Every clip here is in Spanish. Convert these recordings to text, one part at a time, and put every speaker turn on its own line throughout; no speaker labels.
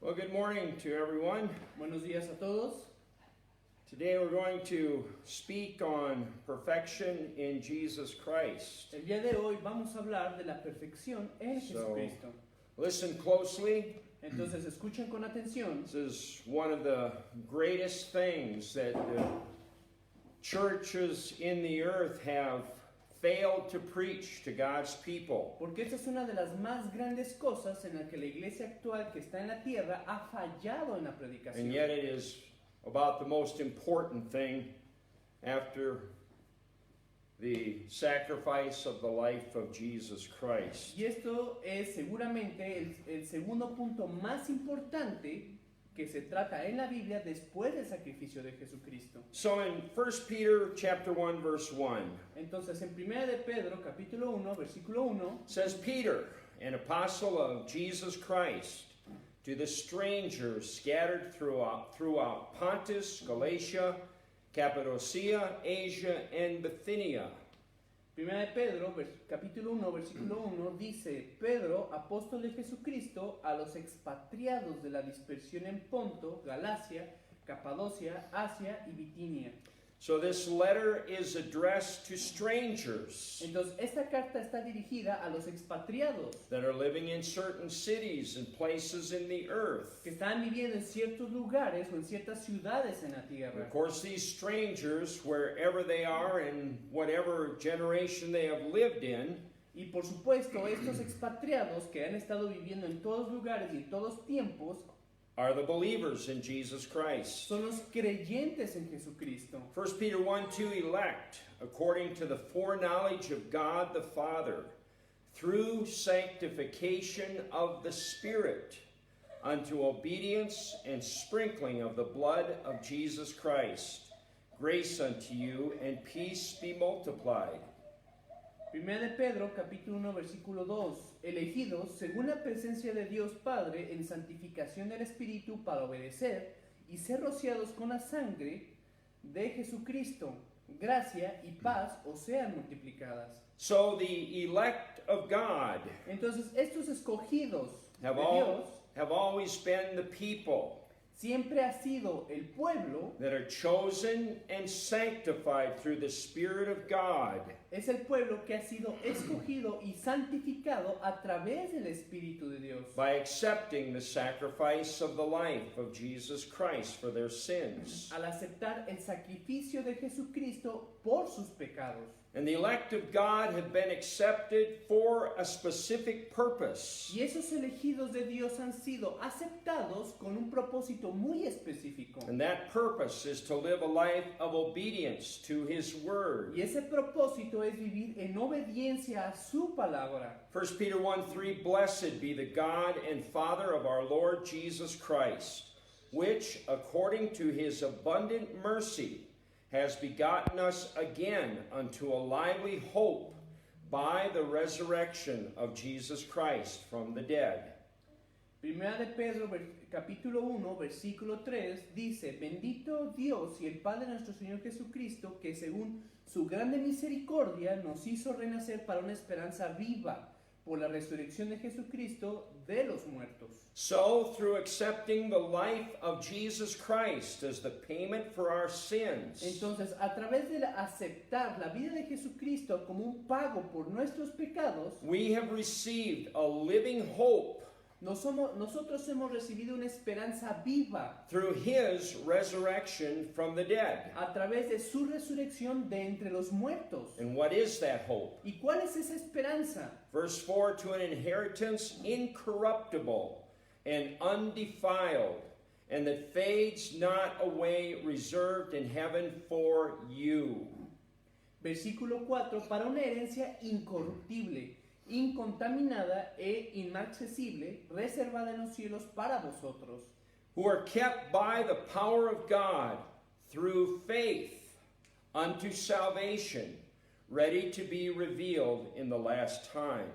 Well, good morning to everyone.
Buenos días a todos.
Today we're going to speak on perfection in Jesus Christ.
El día de hoy vamos a hablar de la perfección en Jesucristo.
Listen closely.
Entonces escuchen con atención.
This is one of the greatest things that the churches in the earth have failed to preach to God's people.
Porque esta es una de las más grandes cosas en la que la iglesia actual que está en la tierra ha fallado en la predicación.
And yet it is about the most important thing after the sacrifice of the life of Jesus Christ.
Y esto es seguramente el segundo punto más importante que se trata en la Biblia después del sacrificio de Jesucristo.
So in 1 Peter chapter 1 verse 1,
Entonces en 1 de Pedro capítulo 1 versículo 1
says, Peter, an apostle of Jesus Christ, to the strangers scattered throughout Pontus, Galatia, Cappadocia, Asia, and Bithynia.
Primera de Pedro, capítulo 1, versículo 1, dice, Pedro, apóstol de Jesucristo, a los expatriados de la dispersión en Ponto, Galacia, Capadocia, Asia y Bitinia.
So this letter is addressed to strangers
Entonces, esta carta está dirigida a los expatriados
that are living in certain cities and places in the earth.
que están viviendo en ciertos lugares o en ciertas ciudades en la
And
tierra.
of course, these strangers, wherever they are and whatever generation they have lived in,
Y por supuesto, estos expatriados que han estado viviendo en todos lugares y en todos tiempos
are the believers in Jesus Christ.
son los creyentes en Jesucristo.
1 Peter 1:2, elect according to the foreknowledge of God the Father, through sanctification of the Spirit, unto obedience and sprinkling of the blood of Jesus Christ. Grace unto you and peace be multiplied.
Primera de Pedro, capítulo 1, versículo 2. Elegidos según la presencia de Dios Padre en santificación del Espíritu para obedecer y ser rociados con la sangre de Jesucristo. Gracia y paz os sean multiplicadas.
So the elect of God
Entonces, estos escogidos de
have always been the people
siempre ha sido el pueblo,
that are chosen and sanctified through the Spirit of God.
es el pueblo que ha sido escogido y santificado a través del Espíritu de Dios.
By accepting the sacrifice of the life of Jesus Christ for their sins.
Al aceptar el sacrificio de Jesucristo por sus pecados.
And the elect of God have been accepted for a specific purpose.
Y esos elegidos de Dios han sido aceptados con un propósito muy específico.
And that purpose is to live a life of obedience to His Word.
Y ese propósito es vivir en obediencia a su palabra.
1 Peter 1:3, blessed be the God and Father of our Lord Jesus Christ, which, according to His abundant mercy, has begotten us again unto a lively hope by the resurrection of Jesus Christ from the dead.
Primera de Pedro, capítulo 1, versículo 3, dice, bendito Dios y el Padre de nuestro Señor Jesucristo, que según su grande misericordia nos hizo renacer para una esperanza viva por la resurrección de Jesucristo de los muertos.
So, through accepting the life of Jesus Christ as the payment for our sins,
Entonces, a través de aceptar la vida de Jesucristo como un pago por nuestros pecados,
we have received a living hope
nosotros hemos recibido una esperanza viva
through His resurrection from the dead.
a través de su resurrección de entre los muertos.
And what is that hope?
¿Y cuál es esa esperanza?
Verse 4, to an inheritance incorruptible and undefiled, and that fades not away, reserved in heaven for you.
Versículo 4, para una herencia incorruptible, incontaminada e inaccesible, reservada en los cielos para vosotros,
Who are kept by the power of God through faith unto salvation, ready to be revealed in the last time.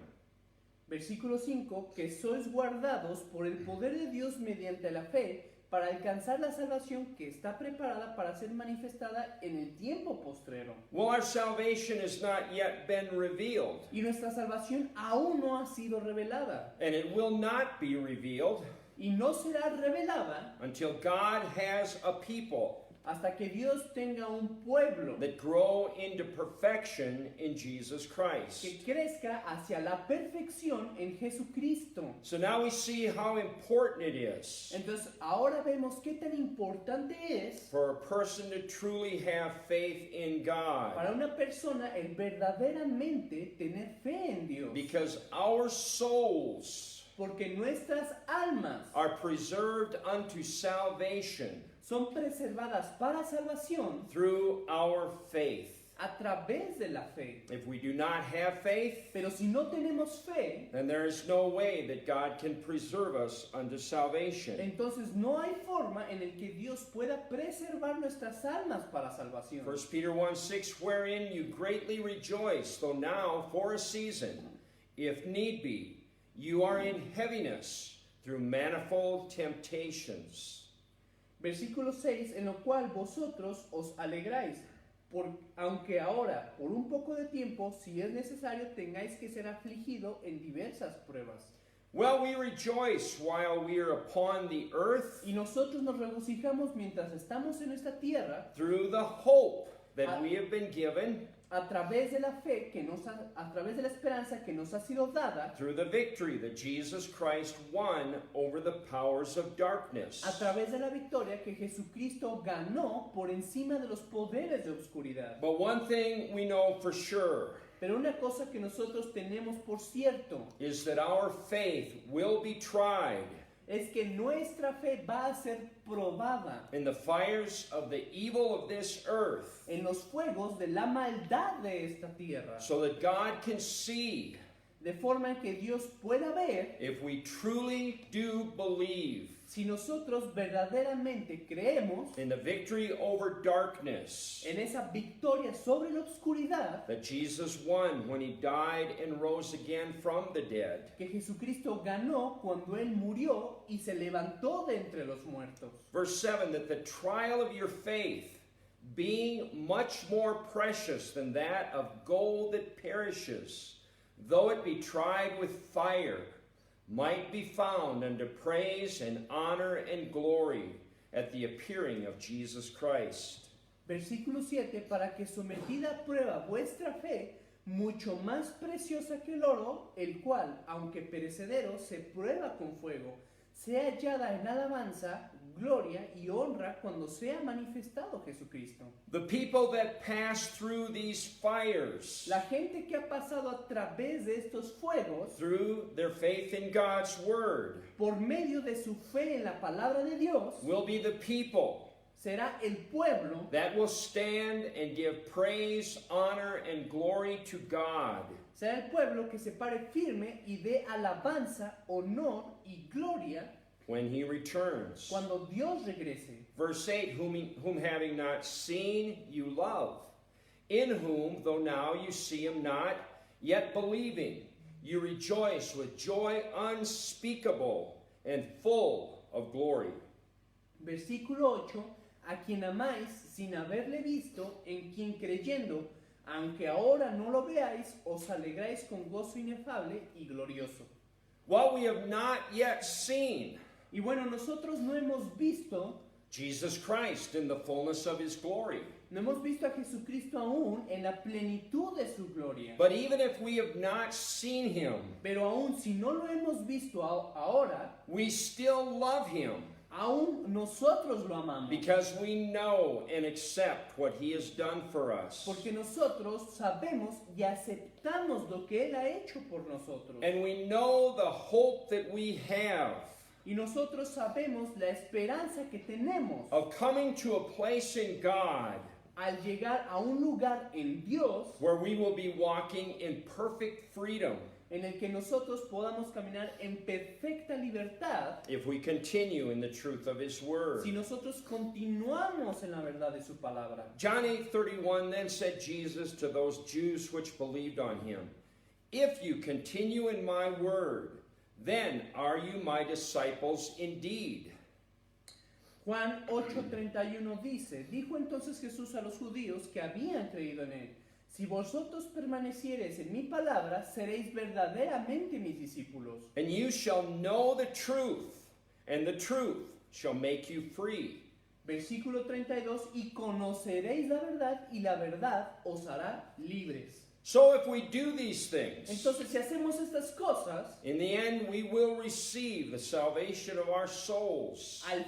Versículo 5, que sois guardados por el poder de Dios mediante la fe, para alcanzar la salvación que está preparada para ser manifestada en el tiempo postrero.
Well, our salvation has not yet been revealed,
Y nuestra salvación aún no ha sido revelada.
and it will not be revealed
Y y no será revelada
until God has a people
hasta que Dios tenga un pueblo
that grow into perfection in Jesus Christ.
que crezca hacia la perfección en Jesucristo.
So now we see how important it is
Entonces ahora vemos qué tan importante es
for a person to truly have faith in God,
para una persona el verdaderamente tener fe en Dios.
because our souls
Porque nuestras almas
are preserved unto salvation
son preservadas para salvación
through our faith.
a través de la fe.
If we do not have faith,
Pero si no tenemos fe,
then there is no way that God can preserve us unto salvation.
entonces no hay forma en el que Dios pueda preservar nuestras almas para salvación.
1 Peter 1:6, wherein you greatly rejoice, though now for a season, if need be, you are in heaviness through manifold temptations.
Versículo 6, en lo cual vosotros os alegráis, aunque ahora, por un poco de tiempo, si es necesario, tengáis que ser afligido en diversas pruebas.
Well, we rejoice while we are upon the earth
Y nosotros nos regocijamos mientras estamos en esta tierra,
through the hope that we have been given,
a través de la fe a través de la esperanza que nos ha sido dada,
through the victory that Jesus Christ won over the powers of darkness.
a través de la victoria que Jesucristo ganó por encima de los poderes de oscuridad.
But one thing we know for sure
Pero una cosa que nosotros tenemos por cierto
is that our faith will be tried
es que nuestra fe va a ser probada
in the fires of the evil of this earth,
en los fuegos de la maldad de esta tierra,
so that God can see
de forma en que Dios pueda ver
if we truly do believe
si nosotros verdaderamente creemos
in the victory over darkness
en esa victoria sobre la oscuridad
that Jesus won when he died and rose again from the dead.
que Jesucristo ganó cuando Él murió y se levantó de entre los muertos.
Verse 7, that the trial of your faith, being much more precious than that of gold that perishes, though it be tried with fire, might be found unto praise and honor and glory at the appearing of Jesus Christ.
Versículo 7, para que sometida a prueba vuestra fe, mucho más preciosa que el oro, el cual, aunque perecedero, se prueba con fuego, sea hallada en alabanza, gloria y honra cuando sea manifestado Jesucristo.
The people that pass through these fires,
La gente que ha pasado a través de estos fuegos,
through their faith in God's word,
por medio de su fe en la palabra de Dios,
will be the people
será el pueblo
that will stand and give praise, honor, and glory to God.
será el pueblo que se pare firme y dé alabanza, honor y gloria
When he returns.
cuando Dios regrese.
Verse 8, whom having not seen you love, in whom, though now you see him not, yet believing, you rejoice with joy unspeakable and full of glory.
Versículo 8, a quien amáis sin haberle visto, en quien creyendo, aunque ahora no lo veáis, os alegráis con gozo inefable y glorioso.
What we have not yet seen,
Y bueno, nosotros no hemos visto,
Jesus Christ in the fullness of his glory.
no hemos visto a Jesucristo aún en la plenitud de su gloria.
But even if we have not seen him,
Pero aún si no lo hemos visto ahora,
we still love him
aún nosotros lo amamos.
because we know and accept what he has done for us.
Porque nosotros sabemos y aceptamos lo que Él ha hecho por nosotros.
And we know the hope that we have
Y nosotros sabemos la esperanza que tenemos
of coming to a place in God
al llegar a un lugar en Dios
where we will be walking in perfect freedom
en el que nosotros podamos caminar en perfecta libertad
if we continue in the truth of his word.
si nosotros continuamos en la verdad de su palabra.
John 8:31, then said Jesus to those Jews which believed on him, if you continue in my word, then are you my disciples indeed.
Juan 8:31 dice, dijo entonces Jesús a los judíos que habían creído en Él, si vosotros permaneciereis en mi palabra, seréis verdaderamente mis discípulos.
And you shall know the truth, and the truth shall make you free.
Versículo 32, y conoceréis la verdad y la verdad os hará libres.
So if we do these things,
Entonces, si hacemos estas cosas,
in the end we will receive the salvation of our souls.
al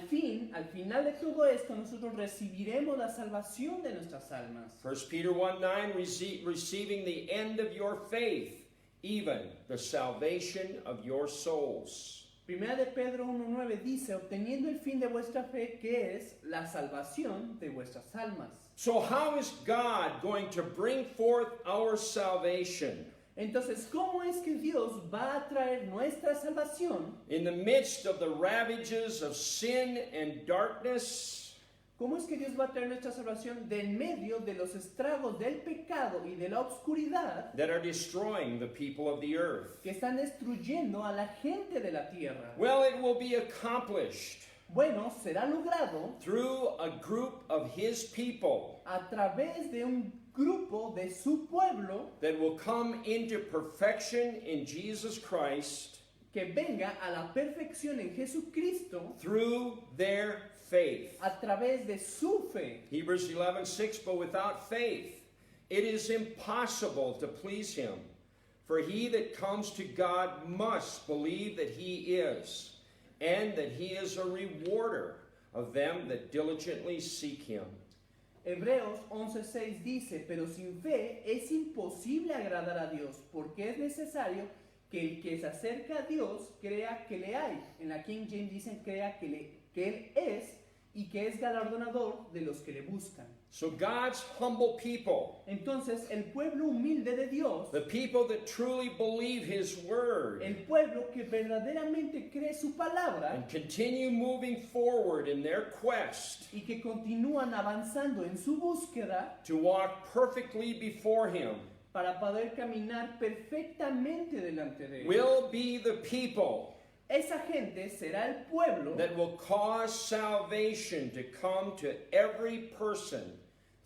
final de todo esto, nosotros recibiremos la salvación de nuestras almas.
1 Peter 1:9, receiving the end of your faith, even the salvation of your souls.
Primera de Pedro 1:9 dice, obteniendo el fin de vuestra fe, que es la salvación de vuestras almas.
So how is God going to bring forth our salvation
Entonces, ¿cómo es que Dios va a traer nuestra salvación
in the midst of the ravages of sin and darkness?
¿Cómo es que Dios va a traer nuestra salvación de en medio de los estragos del pecado y de la oscuridad
That are destroying the people of the earth?
que están destruyendo a la gente de la tierra?
Well, it will be accomplished
Bueno, será logrado
through a group of His people
a través de un grupo de su pueblo
that will come into perfection in Jesus Christ
que venga a la perfección en Jesucristo
through their faith.
a través de su fe.
Hebrews 11:6, but without faith it is impossible to please Him. For he that comes to God must believe that He is, and that He is a rewarder of them that diligently seek Him.
Hebreos 11:6 dice, pero sin fe es imposible agradar a Dios, porque es necesario que el que se acerca a Dios crea que le hay. En la King James dicen crea que Él es y que es galardonador de los que le buscan.
So God's humble people,
Entonces, el pueblo humilde de Dios,
the people that truly believe His word
el pueblo que verdaderamente cree su palabra
and continue moving forward in their quest
y que continúan avanzando en su búsqueda
to walk perfectly before Him,
para poder caminar perfectamente delante de Él.
will be the people
Esa gente será el pueblo,
that will cause salvation to come to every person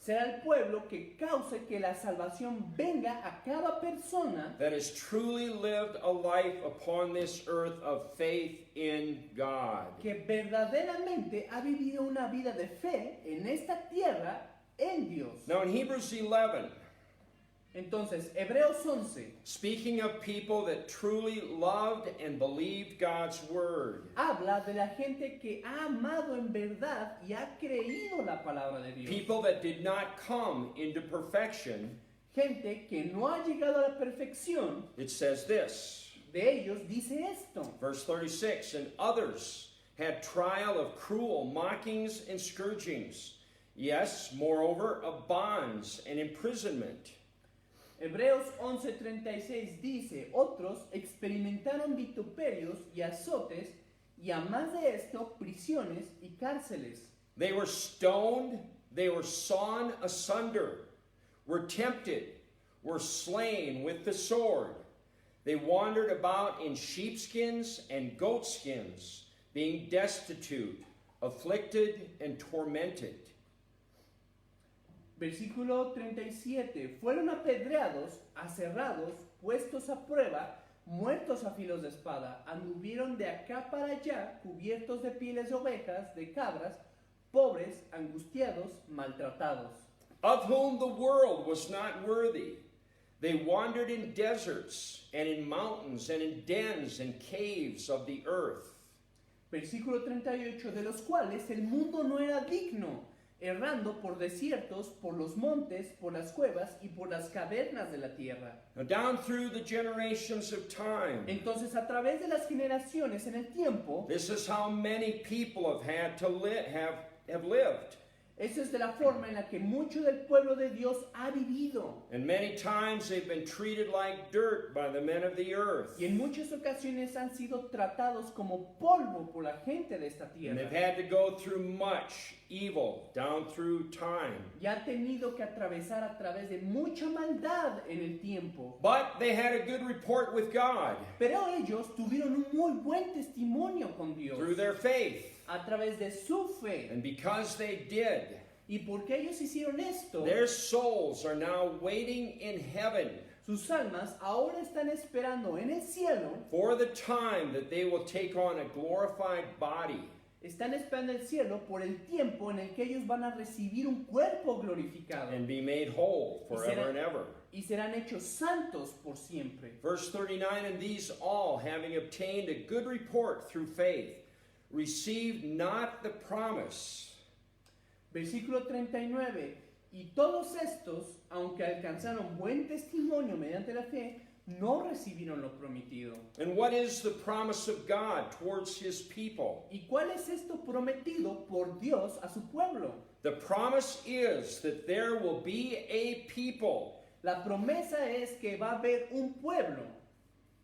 será el pueblo que cause que la salvación venga a cada persona
that has truly lived a life upon this earth of faith in God.
que verdaderamente ha vivido una vida de fe en esta tierra en Dios.
Now in Hebrews 11,
Entonces, Hebreos 11
speaking of people that truly loved and believed God's word,
habla de la gente que ha amado en verdad y ha creído la palabra de Dios.
people that did not come into perfection,
Gente que no ha llegado a la perfección,
it says this,
de ellos dice esto.
verse 36, and others had trial of cruel mockings and scourgings, yes, moreover, of bonds and imprisonment.
Hebreos 11:36 dice, otros experimentaron vituperios y azotes, y a más de esto, prisiones y cárceles.
They were stoned, they were sawn asunder, were tempted, were slain with the sword. They wandered about in sheepskins and goatskins, being destitute, afflicted, and tormented.
Versículo 37. Fueron apedreados, aserrados, puestos a prueba, muertos a filos de espada. Anduvieron de acá para allá, cubiertos de pieles de ovejas, de cabras, pobres, angustiados, maltratados.
Of whom the world was not worthy. They wandered in deserts and in mountains and in dens and caves of the earth.
Versículo 38. De los cuales el mundo no era digno, errando por desiertos, por los montes, por las cuevas y por las cavernas de la tierra.
Now down through the generations of time,
Entonces, a través de las generaciones en el tiempo,
this is how many people have had to have lived.
esa es de la forma en la que mucho del pueblo de Dios ha vivido.
And many times they've been treated like dirt by the men of the earth.
Y en muchas ocasiones han sido tratados como polvo por la gente de esta
And they've
tierra.
had to go through much evil down through time.
Y han tenido que atravesar a través de mucha maldad en el tiempo.
But they had a good report with God
Pero ellos tuvieron un muy buen testimonio con Dios
through their faith.
a través de su fe.
And because they did,
Y porque ellos hicieron esto,
their souls are now waiting in heaven
Sus almas ahora están esperando en el cielo,
for the time that they will take on a glorified body.
están esperando el cielo por el tiempo en el que ellos van a recibir un cuerpo glorificado
And be made whole forever and ever.
y serán hechos santos por siempre.
Verse 39, and these all, having obtained a good report through faith, received not the promise.
Versículo 39. Y todos estos, aunque alcanzaron buen testimonio mediante la fe, no recibieron lo prometido.
And what is the promise of God towards his people?
¿Y cuál es esto prometido por Dios a su pueblo?
The promise is that there will be a people,
La promesa es que va a haber un pueblo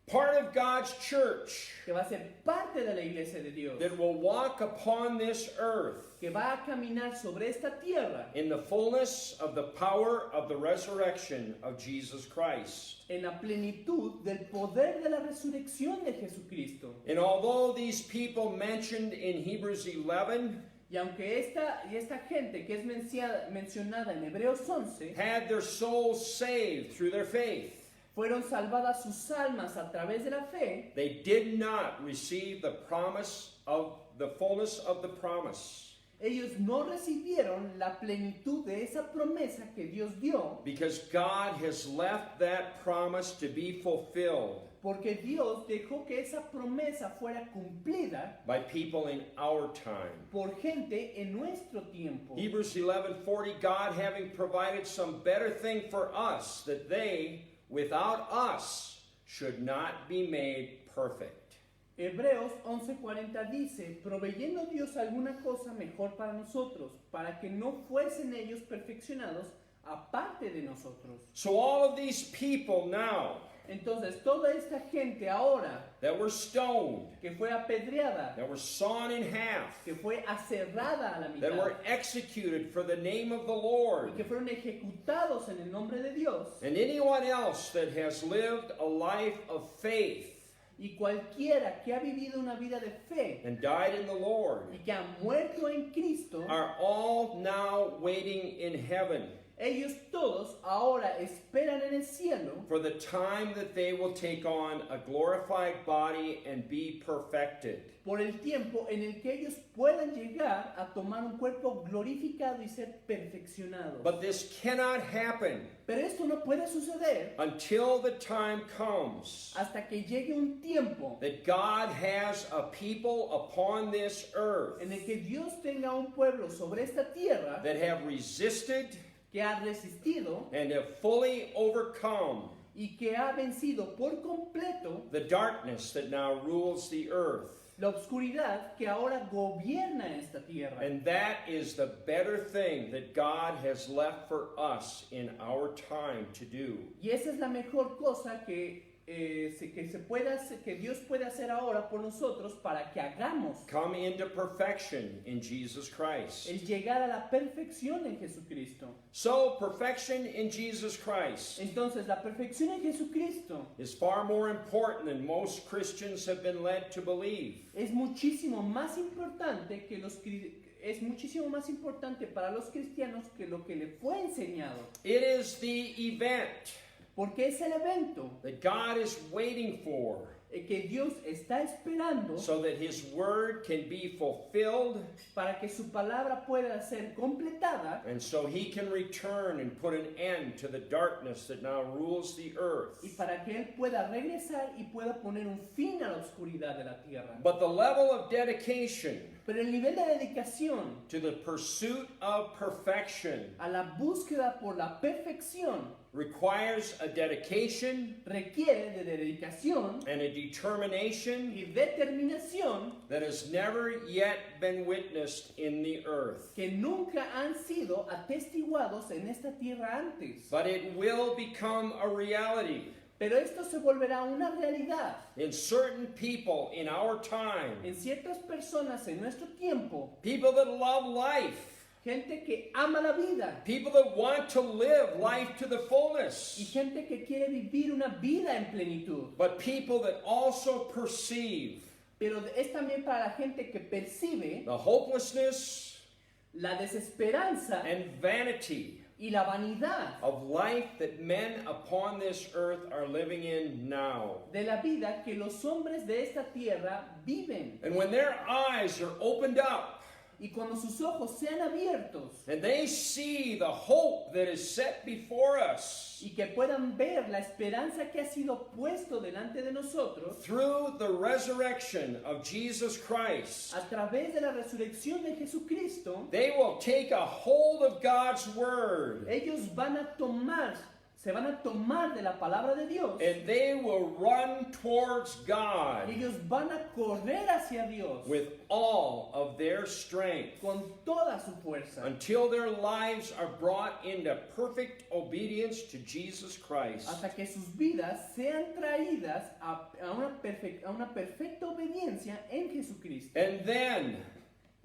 part of God's church,
que va a ser parte de la iglesia de Dios,
that will walk upon this earth
que va a caminar sobre esta tierra
in the fullness of the power of the resurrection of Jesus Christ.
en la plenitud del poder de la resurrección de Jesucristo.
And although these people mentioned in Hebrews 11
Y aunque esta gente que es mencionada en Hebreos 11
had their souls saved through their faith,
fueron salvadas sus almas a través de la fe,
they did not receive the promise of the fullness of the promise,
ellos no recibieron la plenitud de esa promesa que Dios dio,
because God has left that promise to be fulfilled
porque Dios dejó que esa promesa fuera cumplida
by people in our time.
por gente en nuestro tiempo.
Hebrews 11:40, God having provided some better thing for us, that they, without us, should not be made perfect.
Hebreos 11:40 dice, proveyendo Dios alguna cosa mejor para nosotros, para que no fuesen ellos perfeccionados aparte de nosotros.
So all of these people now
Entonces toda esta gente ahora
that were stoned,
que fue apedreada,
that were sawn in half,
que fue aserrada a la
that
mitad,
were executed for the name of the
y
Lord,
que fueron ejecutados en el nombre de Dios,
and anyone else that has lived a life of faith
y cualquiera que ha vivido una vida de fe
and died in the Lord,
y que ha muerto en Cristo,
are all now waiting in heaven
ellos todos ahora esperan en el cielo
for the time that they will take on a glorified body and be perfected.
por el tiempo en el que ellos puedan llegar a tomar un cuerpo glorificado y ser perfeccionados.
But this cannot happen
Pero esto no puede suceder
until the time comes
hasta que llegue un tiempo
that God has a people upon this earth
en el que Dios tenga un pueblo sobre esta tierra
that have resisted
que ha resistido
and have fully overcome
y que ha vencido por completo
the darkness that now rules the earth.
la oscuridad que ahora gobierna esta tierra.
And that is the better thing that God has left for us in our time to do.
Y esa es la mejor cosa que Dios puede hacer ahora por nosotros para que hagamos.
Come into perfection in Jesus Christ.
El llegar a la perfección en Jesucristo.
So, perfection in Jesus Christ
Entonces, la perfección en Jesucristo
is far more important than most Christians have been led to believe.
es muchísimo más importante es muchísimo más importante para los cristianos que lo que le fue enseñado.
It is the event
Porque es el evento
that God is waiting for
que Dios está esperando
so that His Word can be fulfilled
para que su palabra pueda ser completada
and so He can return and put an end to the darkness that now rules the earth.
y para que Él pueda regresar y pueda poner un fin a la oscuridad de la tierra.
But the level of dedication
Pero el nivel de dedicación
to the pursuit of perfection
a la búsqueda por la perfección
requires a dedication
requiere de dedicación
and a determination
y determinación
that has never yet been witnessed in the earth.
que nunca han sido atestiguados en esta tierra antes.
But it will become a reality
Pero esto se volverá una realidad
in certain people in our time,
en ciertas personas en nuestro tiempo,
people that love life,
gente que ama la vida
people that want to live life to the
y
fullness,
gente que quiere vivir una vida en plenitud.
but people that also perceive
Pero es también para la gente que percibe
the hopelessness
la desesperanza
and vanity
y la vanidad
of life that men upon this earth are living in now.
de la vida que los hombres de esta tierra viven.
And when their eyes are opened up
Y cuando sus ojos sean abiertos
and they see the hope that is set before us
y que puedan ver la esperanza que ha sido puesto delante de nosotros
through the resurrection of Jesus Christ,
a través de la resurrección de Jesucristo,
they will take a hold of God's word
ellos se van a tomar de la palabra de Dios
and they will run towards God
y ellos van a correr hacia Dios
with all of their strength
con toda su fuerza
until their lives are brought into perfect obedience to Jesus Christ.
hasta que sus vidas sean traídas a una perfecta obediencia en Jesucristo.
And then,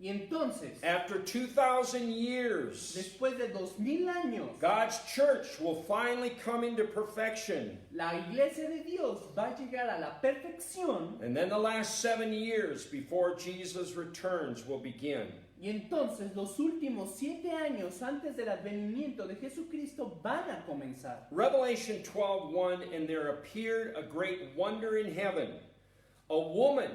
Y entonces,
after 2,000 years,
después de 2000 años,
God's church will finally come into perfection.
la iglesia de Dios va a llegar a la perfección.
And then the last 7 years before Jesus returns will begin.
Y entonces los últimos 7 años antes del advenimiento de Jesucristo van a comenzar.
Revelation 12:1, and there appeared a great wonder in heaven, a woman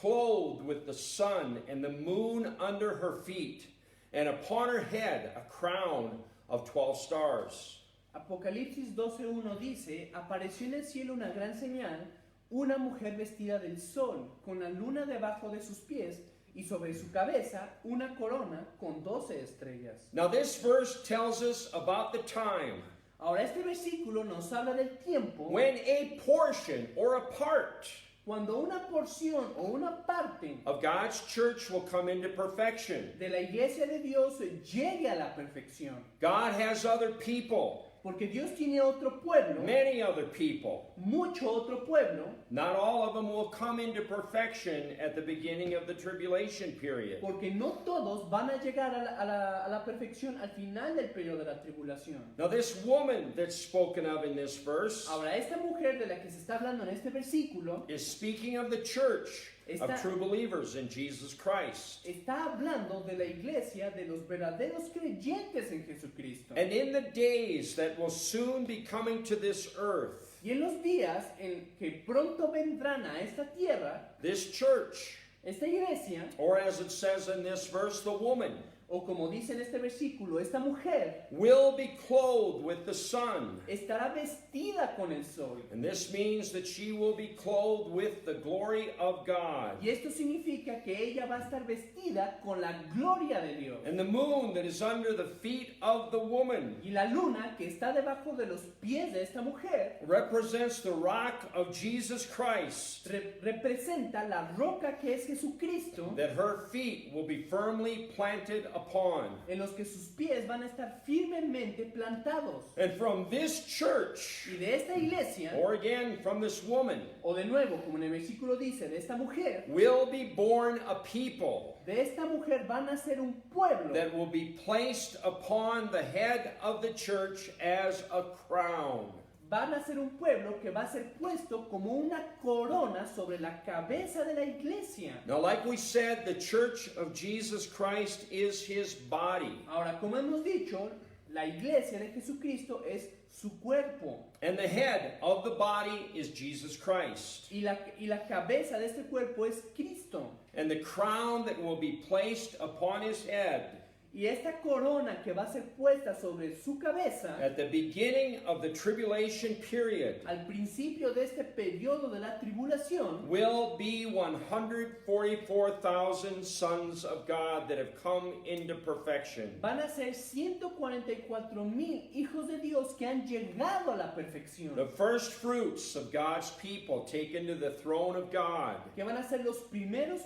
clothed with the sun and the moon under her feet, and upon her head a crown of 12 stars.
Apocalipsis 12:1 dice, apareció en el cielo una gran señal, una mujer vestida del sol, con la luna debajo de sus pies, y sobre su cabeza una corona con 12 estrellas.
Now this verse tells us about the time
Ahora este versículo nos habla del tiempo
when a portion or a part
cuando una porción o una parte
of God's church will come into perfection.
de la iglesia de Dios llegue a la perfección.
God has other people,
Porque Dios tiene otro pueblo,
many other people.
mucho otro pueblo,
Not all of them will come into perfection at the beginning of the tribulation period.
porque no todos van a llegar a la perfección al final del periodo de la tribulación.
Now this woman that's spoken of in this verse
Ahora, esta mujer de la que se está hablando en este versículo
is speaking of the church of
Está-
true believers in Jesus Christ.
está hablando de la iglesia de los verdaderos creyentes en Jesucristo.
And in the days that will soon be coming to this earth,
Y en los días en que pronto vendrán a esta tierra,
this church,
esta iglesia,
or as it says in this verse, the woman,
o como dice en este versículo, esta mujer
will be clothed with the sun.
estará vestida con el sol.
And this means that she will be clothed with the glory of God.
Y esto significa que ella va a estar vestida con la gloria de Dios.
And the moon that is under the feet of the woman
Y la luna que está debajo de los pies de esta mujer
represents the rock of Jesus Christ,
representa la roca que es Jesucristo,
that her feet will be firmly planted upon.
en los que sus pies van a estar firmemente plantados.
And from this church,
Y de esta iglesia,
or again from this woman,
o de nuevo, como en el versículo dice, de esta mujer,
will be born a people
de esta mujer van a ser un pueblo
that will be placed upon the head of the church as a crown.
van a ser un pueblo que va a ser puesto como una corona sobre la cabeza de la iglesia.
Now, like we said, the church of Jesus Christ is his body.
Ahora, como hemos dicho, la iglesia de Jesucristo es su cuerpo.
And the head of the body is Jesus Christ.
Y la cabeza de este cuerpo es Cristo.
And the crown that will be placed upon his head
Y esta corona que va a ser puesta sobre su cabeza
at the beginning of the tribulation period
al principio de este periodo de la tribulación
will be 144,000 sons of God that have come into perfection.
van a ser 144,000 hijos de Dios que han llegado a la perfección.
The first fruits of God's people taken to the throne of God.
Que van a ser los primeros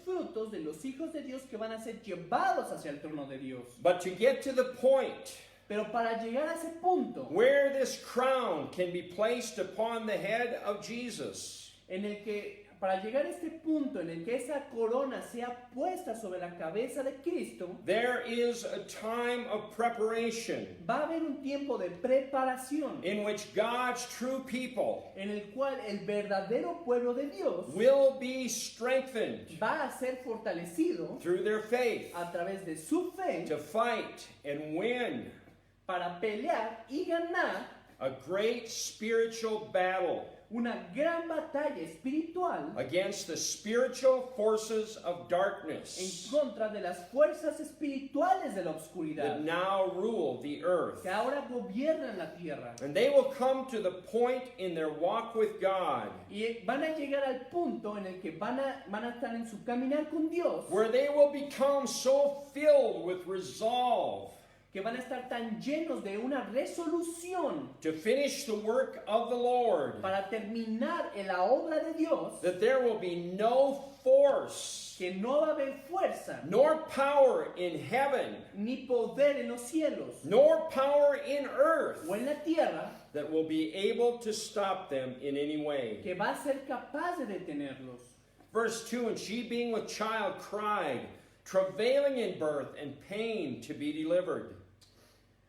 frutos de los hijos de Dios que van a ser llevados hacia el trono de Dios.
But to get to the point
Pero para llegar a ese punto,
where this crown can be placed upon the head of Jesus,
en el que para llegar a este punto en el que esa corona sea puesta sobre la cabeza de Cristo,
there is a time of preparation
va a haber un tiempo de preparación
in which God's true people
en el cual el verdadero pueblo de Dios
will be strengthened
va a ser fortalecido
through their faith
a través de su fe
to fight and win
para pelear y ganar
a great spiritual battle
una gran batalla espiritual
against the spiritual forces of
en
darkness
contra de las fuerzas espirituales de la
that
oscuridad
now rule the earth.
que ahora gobiernan la tierra.
And they will come to the point in their walk with God
Y van a llegar al punto en el que van a estar en su caminar con Dios,
where they will become so filled with resolve
que van a estar tan llenos de una resolución
to finish the work of the Lord
para terminar en la obra de Dios,
that there will be no force
que no va a haber fuerza
nor power in heaven
ni poder en los cielos
nor power in earth
o en la tierra
that will be able to stop them in any way.
que va a ser capaz de detenerlos.
Verse 2, and she being with child cried, travailing in birth and pain to be delivered.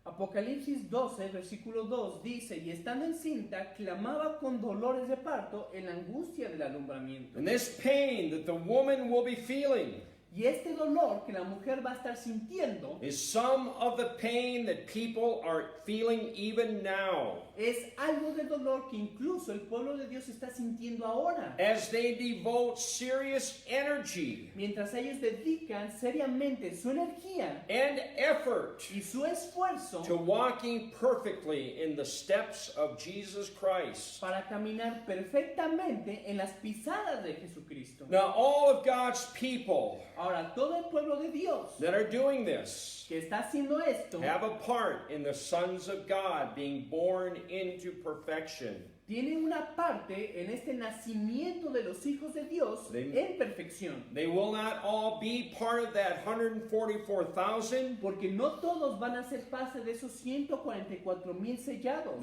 Apocalipsis 12, versículo 2 dice, y estando encinta, clamaba con dolores de parto en la angustia del alumbramiento.
And this pain that the woman will be feeling
Y este dolor que la mujer va a estar sintiendo
is some of the pain that people are feeling even now
es algo de dolor que incluso el pueblo de Dios está sintiendo ahora.
as they devote serious energy
Mientras ellos dedican seriamente su energía
and effort
y su esfuerzo
to walking perfectly in the steps of Jesus Christ.
para caminar perfectamente en las pisadas de Jesucristo.
Now, all of God's people
Ahora, todo el pueblo de Dios
that are doing this
que está haciendo esto
have a part in the sons of God being born into perfection.
tiene una parte en este nacimiento de los hijos de Dios en perfección.
They will not all be part of that 144,000,
Porque no todos van a ser parte de esos 144,000 sellados.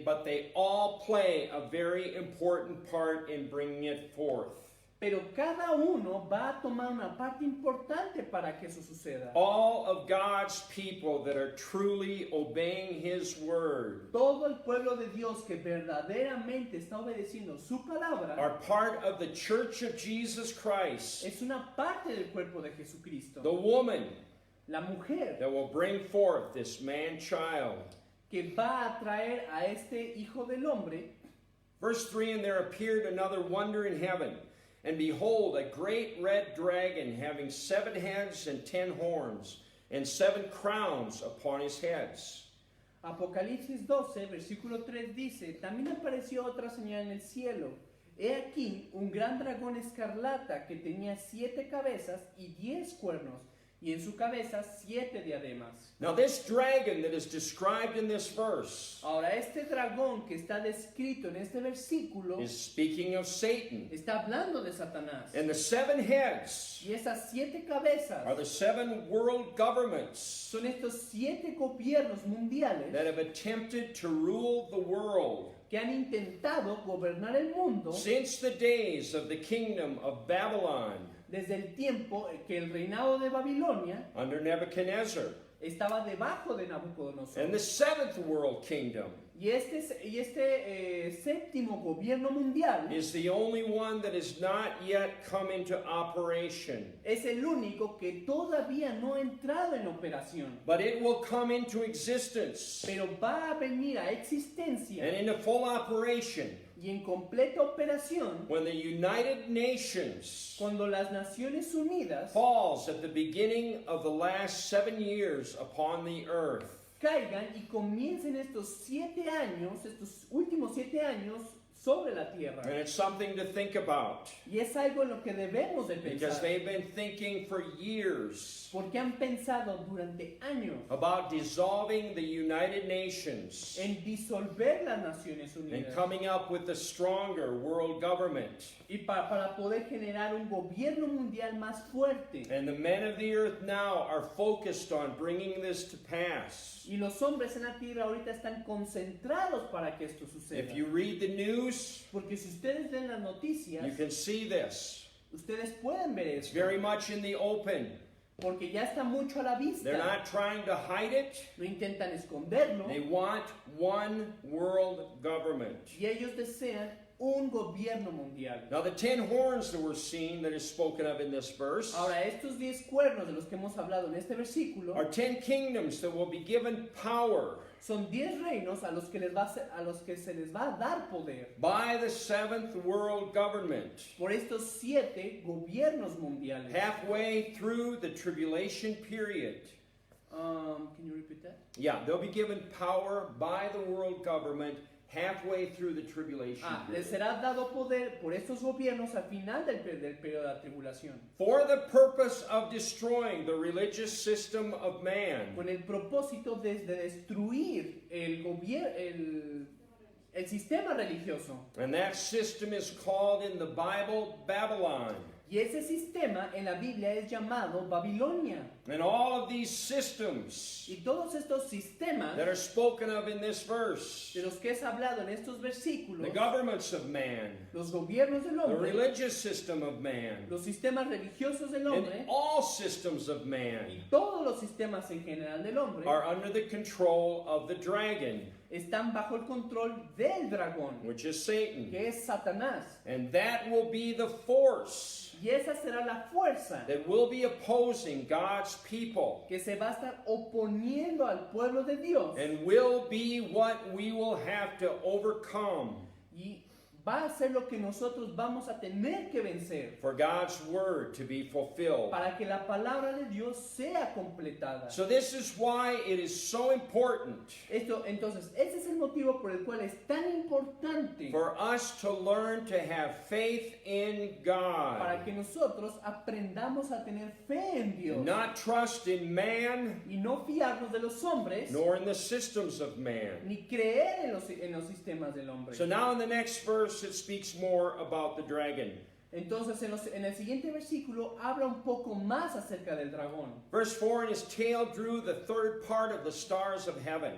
but they all play a very important part in bringing it forth.
Pero cada uno va a tomar una parte importante para que eso suceda.
All of God's people that are truly obeying His word
Todo el pueblo de Dios que verdaderamente está obedeciendo su palabra
are part of the church of Jesus Christ.
es una parte del cuerpo de Jesucristo.
The woman
La mujer
that will bring forth this man-child.
que va a traer a este hijo del hombre.
Verse 3, and there appeared another wonder in heaven. And behold, a great red dragon having 7 heads and 10 horns, and 7 crowns upon his heads.
Apocalipsis 12, versículo 3 dice, también apareció otra señal en el cielo. He aquí un gran dragón escarlata que tenía 7 cabezas y 10 cuernos, y en su cabeza 7 diademas.
Now this dragon that is described in this verse
Ahora este dragón que está descrito en este versículo
is speaking of Satan.
está hablando de Satanás.
And the 7 heads
Y esas 7 cabezas
are the 7 world governments
son estos 7 gobiernos mundiales
that have attempted to rule the world
que han intentado gobernar el mundo
since the days of the kingdom of Babylon
desde el tiempo que el reinado de Babilonia
under Nebuchadnezzar,
estaba debajo de Nabucodonosor.
and the 7th world kingdom
Y este séptimo gobierno mundial
is the only one that has not yet come into operation.
es el único que todavía no ha entrado en operación,
But it will come into existence
pero va a venir a
and
existencia
into full operation
y en completa operación
when the United Nations
cuando las Naciones Unidas
falls at the beginning of the last 7 years upon the earth.
caigan y comiencen estos 7 años, estos últimos 7 años sobre la tierra.
And it's something to think about
Y es algo en lo que debemos de
because
pensar,
they've been thinking for years
porque han pensado durante años
about dissolving the United Nations
en disolver las Naciones
and
Unidas
coming up with a stronger world government.
y para poder generar un gobierno mundial más fuerte.
And the men of the earth now are focused on bringing this to pass.
Y los hombres en la tierra ahorita están concentrados para que esto suceda.
If you read the news news,
Porque si ustedes ven las
you
noticias,
can see this.
ustedes pueden ver
It's
esto.
very much in the open.
Porque ya está mucho a la
They're
vista.
not trying to hide it.
No intentan esconderlo.
They want one world government.
Y ellos desean un gobierno mundial.
Now, the 10 horns that we're seeing that is spoken of in this verse
Ahora, estos 10 cuernos de los que hemos hablado en este versículo
are 10 kingdoms that will be given power
son 10 reinos a los que se les va a dar poder
by the 7th world government.
por estos 7 gobiernos mundiales.
Halfway through the tribulation period.
Can you repeat that?
Yeah, they'll be given power by the world government halfway through the tribulation
Les
period.
será dado poder por estos gobiernos al final del periodo de la tribulación,
For the purpose of destroying the religious system of man.
con el propósito de destruir el sistema religioso.
And that system is called in the Bible Babylon.
Y ese sistema en la Biblia es llamado Babilonia.
And all of these systems
Y todos estos sistemas
that are spoken of in this verse,
de los que es hablado en estos versículos,
the governments of man,
los gobiernos del
the
hombre,
religious system of man,
los sistemas religiosos del
and
hombre
all systems of
y
man
todos los sistemas en general del hombre
are under the control of the dragon,
están bajo el control del dragón,
which is Satan.
que es Satanás.
And that will be the force
Y esa será la fuerza
that will be opposing God's people
que se va a estar oponiendo al pueblo de Dios
and will be what we will have to overcome
y va a ser lo que nosotros vamos a tener que vencer
for God's word to be fulfilled.
para que la palabra de Dios sea completada.
So this is why it is so important
Entonces, ese es el motivo por el cual es tan importante
for us to learn to have faith in
para
God,
que nosotros aprendamos a tener fe en Dios
not trust in man
y no fiarnos de los hombres
nor in the systems of man.
ni creer en los sistemas del hombre.
So now in the next verse it speaks more about the dragon.
Entonces, en el siguiente versículo habla un poco más acerca del dragón.
Verse 4, and his tail drew the third part of the stars of heaven,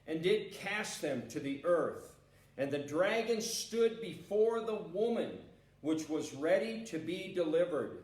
and did cast them to the earth. And the dragon stood before the woman, which was ready to be delivered,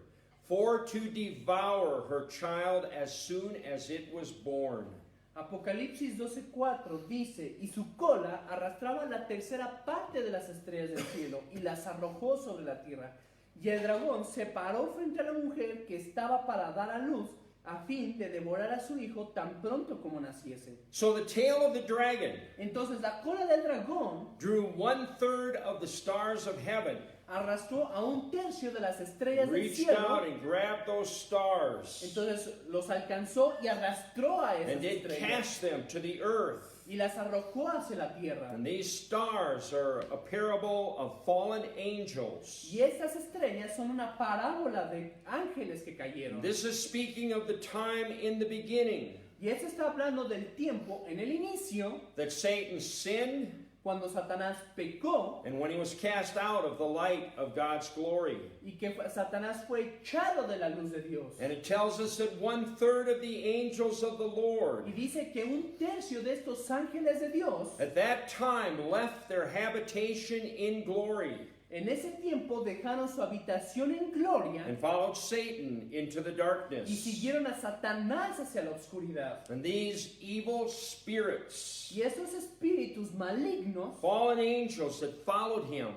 for to devour her child as soon as it was born.
Apocalipsis 12:4 dice, y su cola arrastraba la tercera parte de las estrellas del cielo y las arrojó sobre la tierra. Y el dragón se paró frente a la mujer que estaba para dar a luz a fin de devorar a su hijo tan pronto como naciese.
So the tail of the dragon
Entonces la cola del dragón
drew 1/3 of the stars of heaven,
arrastró a 1/3 de las estrellas del
reached
cielo.
out and grabbed those stars,
Entonces los alcanzó y arrastró a esas
and did
estrellas
cast them to the earth.
y las arrojó hacia la tierra.
And these stars are a parable of fallen angels.
Y estas estrellas son una parábola de ángeles que cayeron.
This is speaking of the time in the beginning
Y esto está hablando del tiempo en el inicio,
that Satan sinned
cuando Satanás pecó
and when he was cast out of the light of God's glory.
y que Satanás fue echado de la luz de Dios.
And it tells us that 1/3 of the angels of the Lord
Y dice que 1/3 de estos ángeles de Dios
at that time left their habitation in glory
en ese tiempo dejaron su habitación en gloria
and followed Satan into the
y
darkness.
siguieron a Satanás hacia la oscuridad.
And these evil spirits,
Y esos espíritus malignos
fallen angels that followed him,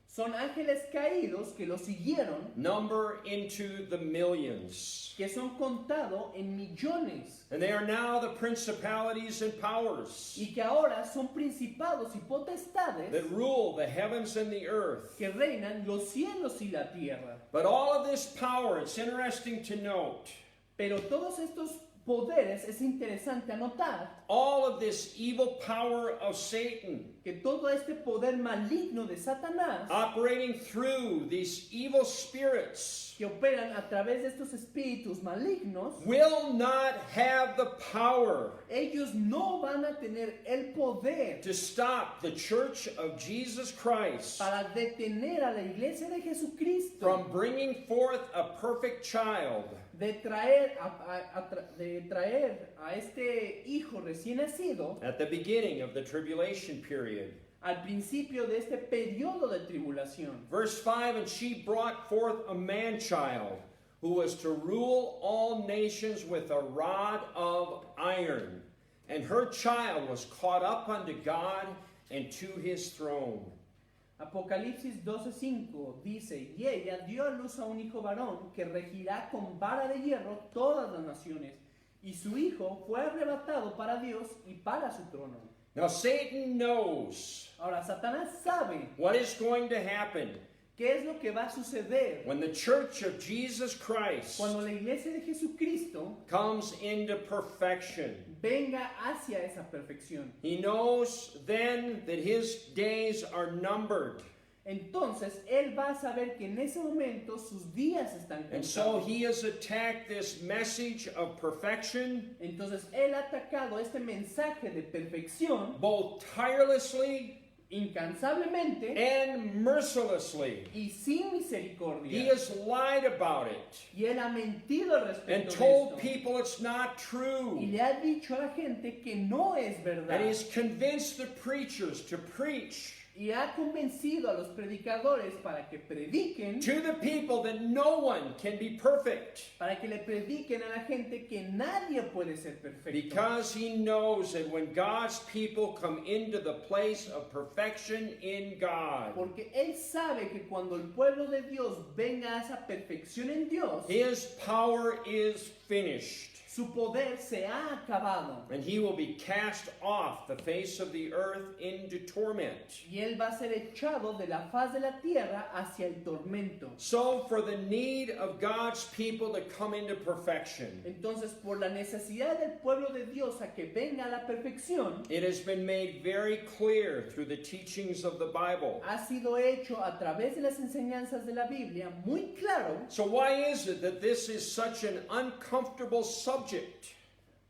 son ángeles caídos que lo siguieron,
number into the millions.
que son contados en millones
And they are now the principalities and powers
y que ahora son principados y potestades
that rule the heavens and the earth.
que reinan los cielos y la tierra.
But all of this power, it's interesting to note,
Pero todos estos poderes, es interesante anotar
all of this evil power of Satan
que todo este poder maligno de Satanás
operating through these evil spirits
que operan a través de estos espíritus malignos,
will not have the power
ellos no van a tener el poder
to stop the church of Jesus Christ
para detener a la iglesia de Jesucristo
from bringing forth a perfect child
de traer a este hijo recién nacido
at the beginning of the tribulation period.
al principio de este periodo de tribulación.
Verse 5, and she brought forth a man-child, who was to rule all nations with a rod of iron. And her child was caught up unto God and to his throne.
Apocalipsis 12:5 dice, y ella dio a luz a un hijo varón que regirá con vara de hierro todas las naciones, y su hijo fue arrebatado para Dios y para su trono.
Now Satan knows
Ahora, Satanás sabe
what is going to happen
qué es lo que va a suceder
when the church of Jesus Christ
cuando la iglesia de Jesucristo
comes into perfection.
venga hacia esa perfección.
He knows then that his days are numbered.
Entonces, él va a saber que en ese momento sus días están
And so
contados.
he has attacked this message of perfection
Entonces, él ha atacado este mensaje de perfección
both tirelessly
incansablemente
and mercilessly.
y sin
He
misericordia.
has lied about it
Y él ha mentido al
and
respecto de
told
esto.
people it's not
Y
true.
le ha dicho a la gente que no es verdad.
And he's convinced the preachers to preach
Y ha convencido a los predicadores para que prediquen,
to the people that no one can be perfect,
para que le prediquen a la gente que nadie puede ser perfecto.
because he knows that when God's people come into the place of perfection in God,
Porque él sabe que cuando el pueblo de Dios venga a esa perfección en Dios,
his power is finished.
su poder se ha acabado.
And he will be cast off the face of the earth into torment.
Y él va a ser echado de la faz de la tierra hacia el tormento.
So, for the need of God's people to come into perfection,
Entonces, por la necesidad del pueblo de Dios a que venga a la perfección,
it has been made very clear through the teachings of the Bible.
ha sido hecho a través de las enseñanzas de la Biblia muy claro.
So, why is it that this is such an uncomfortable subject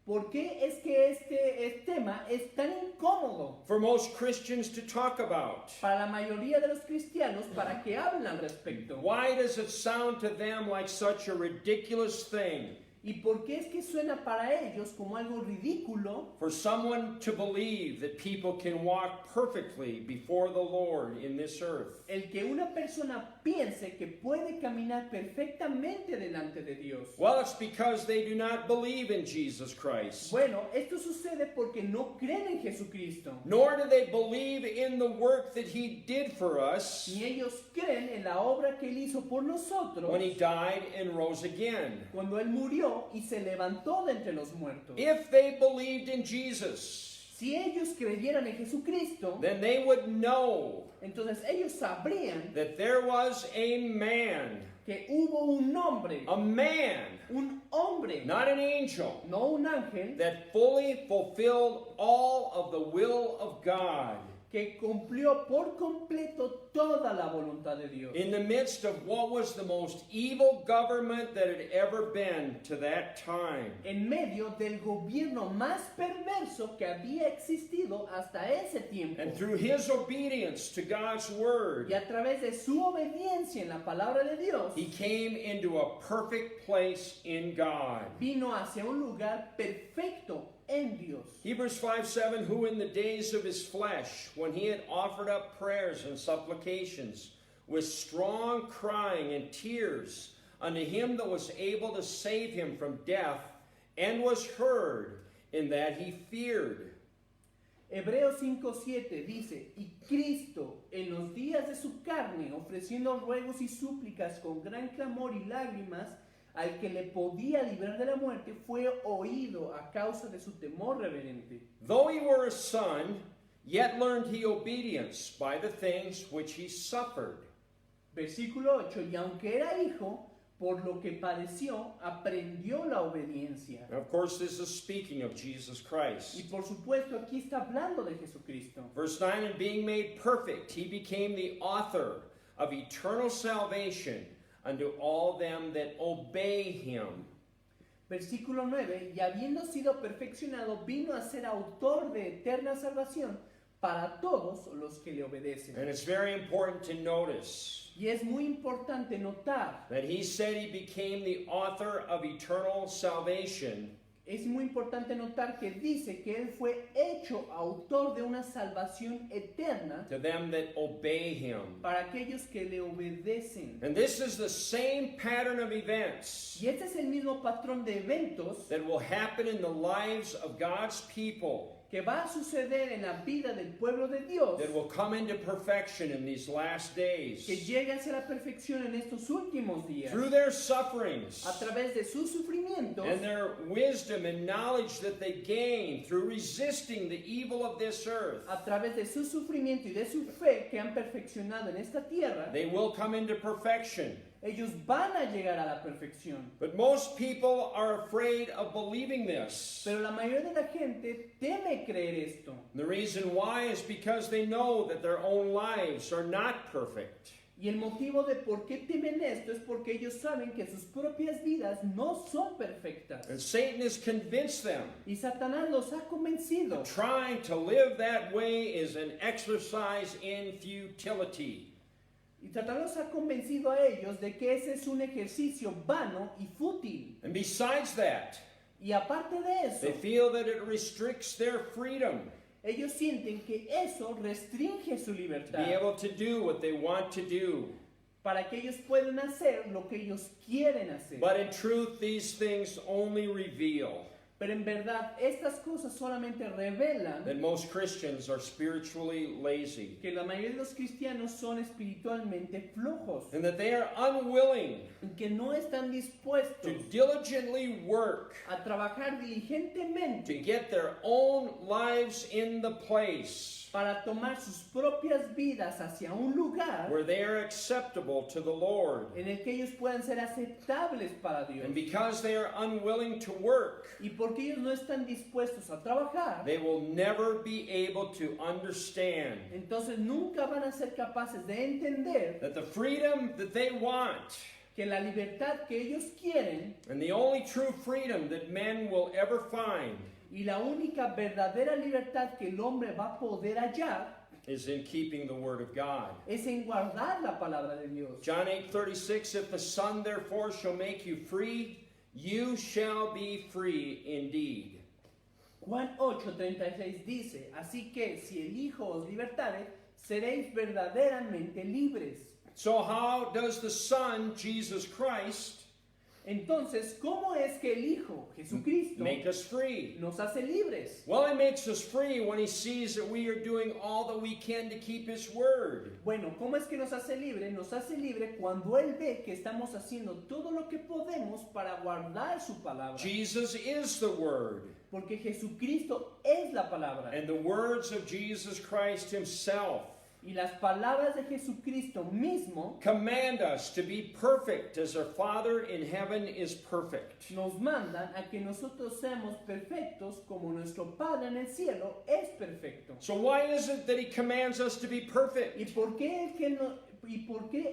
¿Por qué es que este tema es tan incómodo
for most Christians to talk about?
para la mayoría de los cristianos para que hablen al respecto?
Why does it sound to them like such a ridiculous thing
¿Y por qué es que suena para ellos como algo ridículo
for someone to believe that people can walk perfectly before the Lord in this earth?
el que una persona piense que puede caminar perfectamente delante de Dios?
Well, it's because they do not believe in Jesus Christ,
Bueno, esto sucede porque no creen en Jesucristo,
nor do they believe in the work that He did for us
ni ellos creen en la obra que Él hizo por nosotros
when He died and rose again.
cuando Él murió y se levantó de entre los muertos.
If they believed in Jesus,
Si ellos creyeran en Jesucristo,
then they would know
entonces ellos sabrían
that there was a man,
que hubo un hombre, un hombre,
not an angel,
no un ángel,
that fully fulfilled all of the will of God
que cumplió por completo toda la voluntad de Dios.
in the midst of what was the most evil government that had ever been to that time.
En medio del gobierno más perverso que había existido hasta ese tiempo.
And through his obedience to God's word,
Y a través de su obediencia en la palabra de Dios,
he came into a perfect place in God.
vino hacia un lugar perfecto en Dios.
Hebrews 5:7, who in the days of his flesh, when he had offered up prayers and supplications with strong crying and tears unto him that was able to save him from death, and was heard, in that he feared.
Hebreos 5:7 dice, y Cristo en los días de su carne, ofreciendo ruegos y súplicas con gran clamor y lágrimas, al que le podía librar de la muerte, fue oído a causa de su temor reverente.
Though he were a son, yet learned he obedience by the things which he suffered.
Versículo 8, y aunque era hijo, por lo que padeció, aprendió la obediencia.
And of course, this is speaking of Jesus
Y
Christ.
por supuesto aquí está hablando de Jesucristo.
Verse 9, and being made perfect, he became the author of eternal salvation unto all them that obey him.
Versículo 9, y habiendo sido perfeccionado, vino a ser autor de eterna salvación para todos los que le obedecen.
And it's very important to notice
Y es muy importante notar
that he said he became the author of eternal salvation
es muy importante notar que dice que Él fue hecho autor de una salvación eterna
to them that obey him.
para aquellos que le obedecen.
And this is the same pattern of events
Y este es el mismo patrón de eventos
that will happen in the lives of God's people,
que va a suceder en la vida del pueblo de Dios,
that will come into perfection in these last days.
que llegue hacia la perfección en estos últimos días,
Through their sufferings
a través de sus sufrimientos
and their wisdom and knowledge that they gain through resisting the evil of this earth,
a través de su sufrimiento y de su fe que han perfeccionado en esta tierra,
they will come into perfection.
ellos van a llegar a la perfección.
But most people are afraid of believing this.
Pero la mayoría de la gente teme creer esto.
The reason why is because they know that their own lives are not perfect.
Y el motivo de por qué temen esto es porque ellos saben que sus propias vidas no son perfectas.
And Satan has convinced them
Y Satanás los ha convencido.
trying to live that way is an exercise in futility.
Y Satanás ha convencido a ellos de que ese es un ejercicio vano y fútil.
And besides that,
Y aparte de eso,
they feel that it restricts their freedom
ellos sienten que eso restringe su
to be
libertad
able to do what they want to do.
para que ellos puedan hacer lo que ellos quieren hacer.
But in truth, these things only reveal
Pero en verdad, estas cosas solamente revelan
that most Christians are spiritually lazy
que la mayoría de los cristianos son espiritualmente flojos
and that they are unwilling
y que no están
to
dispuestos
diligently work
a trabajar
to
diligentemente
get their own lives in the place
para tomar sus propias vidas hacia un lugar
where they are acceptable to the Lord.
en el que ellos puedan ser aceptables para Dios.
And because they are unwilling to work,
Y porque ellos no están dispuestos a trabajar,
they will never be able to understand
entonces nunca van a ser capaces de entender
that the freedom that they want
que la libertad que ellos quieren
and the only true freedom that men will ever find
y la única verdadera libertad que el hombre va a poder hallar
is in keeping the word of God.
es en guardar la palabra de Dios.
John 8:36, if the Son therefore shall make you free, you shall be free indeed.
Juan 8:36 dice, así que si el Hijo os libertare, seréis verdaderamente libres.
So how does the Son, Jesus Christ,
Entonces, ¿cómo es que el Hijo, Jesucristo,
make us free?
nos hace libres?
Well, he makes us free when he sees that we are doing all that we can to keep his word.
Bueno, ¿cómo es que nos hace libre? Nos hace libre cuando Él ve que estamos haciendo todo lo que podemos para guardar su palabra.
Jesus is the word,
Porque Jesucristo es la palabra.
and the words of Jesus Christ himself
Y las palabras de Jesucristo mismo
command us to be perfect as our Father in heaven is perfect.
nos mandan a que nosotros seamos perfectos como nuestro Padre en el cielo es perfecto.
So why is it that he commands us to be perfect?
¿Y por qué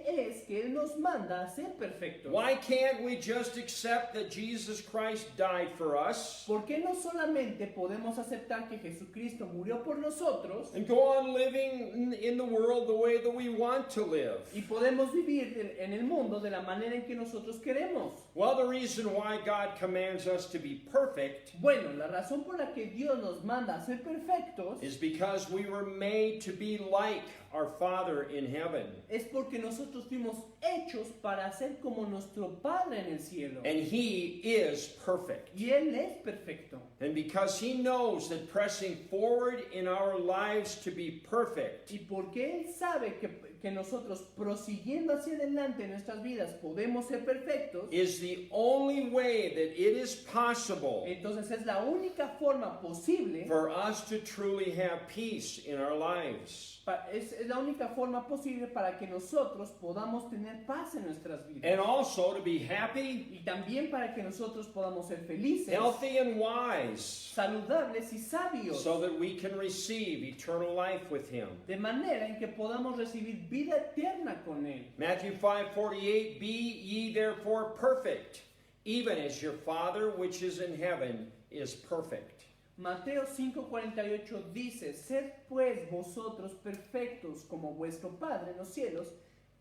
es que Él nos manda a ser perfectos?
Why can't we just accept that Jesus Christ died for us
¿Por qué no solamente podemos aceptar que Jesucristo murió por nosotros
and go on living in the world the way that we want to live?
y podemos vivir en el mundo de la manera en que nosotros queremos?
Well, the reason why God commands us to be perfect
Bueno, la razón por la que Dios nos manda a ser perfectos
is because we were made to be like our Father in heaven.
es porque nosotros fuimos hechos para ser como nuestro Padre en el cielo.
And He is perfect.
Y Él es perfecto.
And because He knows that pressing forward in our lives to be perfect
Y porque Él sabe que nosotros prosiguiendo hacia adelante en nuestras vidas podemos ser perfectos,
is the only way that it is possible
entonces es la única forma posible,
for us to truly have peace in our lives.
es la única forma posible para que nosotros podamos tener paz en nuestras vidas.
And also to be happy,
Y también para que nosotros podamos ser felices,
healthy, and wise,
saludables y sabios,
so that we can receive eternal life with Him.
de manera en que podamos recibir vida eterna con Él.
Matthew 5:48, be ye therefore perfect, even as your Father which is in heaven is perfect.
Mateo 5:48 dice, sed pues vosotros perfectos como vuestro Padre en los cielos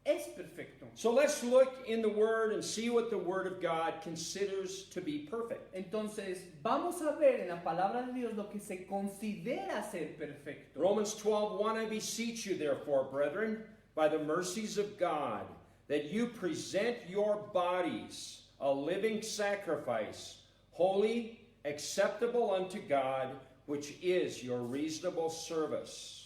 es perfecto.
So let's look in the Word and see what the Word of God considers to be perfect.
Entonces, vamos a ver en la palabra de Dios lo que se considera ser perfecto.
Romans 12:1, I beseech you, therefore, brethren, by the mercies of God, that you present your bodies a living sacrifice, holy, acceptable unto God, which is your reasonable service.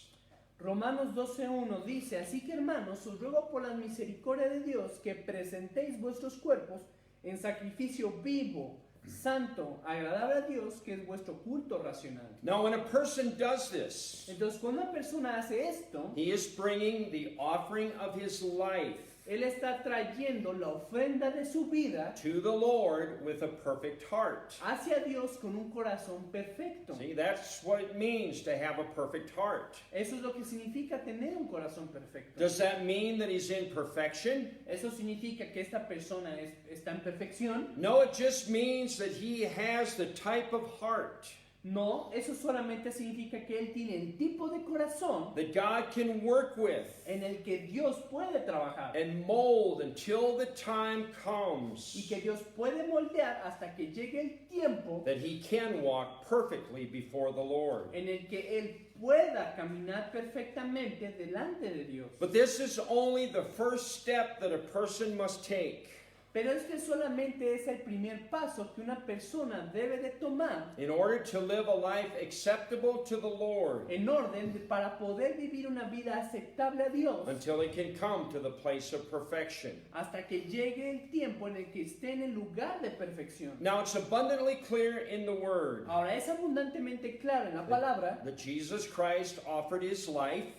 Romanos 12:1 dice, así que hermanos, os ruego por la misericordia de Dios que presentéis vuestros cuerpos en sacrificio vivo, santo, agradable a Dios, que es vuestro culto racional.
Now, when a person does this,
Entonces, cuando una persona hace esto,
he is bringing the offering of his life
él está trayendo la ofrenda de su vida
to the Lord with a perfect heart.
hacia Dios con un corazón perfecto.
See, that's what it means to have a perfect heart.
Eso es lo que significa tener un corazón perfecto.
Does that mean that he's in perfection?
¿Eso significa que esta persona está en perfección?
No, it just means that he has the type of heart
No, eso solamente significa que él tiene el tipo de corazón
that God can work with
en el que Dios puede trabajar
and mold until the time
y
comes
que Dios puede moldear hasta que llegue el tiempo
that he can walk perfectly before the Lord.
en el que él pueda caminar perfectamente delante de Dios.
But this is only the first step that a person must take
Pero este solamente es el primer paso que una persona debe de tomar
in order to live a life acceptable to the Lord
en orden para poder vivir una vida aceptable a Dios
until he can come to the place of perfection.
hasta que llegue el tiempo en el que esté en el lugar de perfección.
Now, it's abundantly clear in the Word
Ahora es abundantemente claro en la palabra
that Jesus Christ offered his life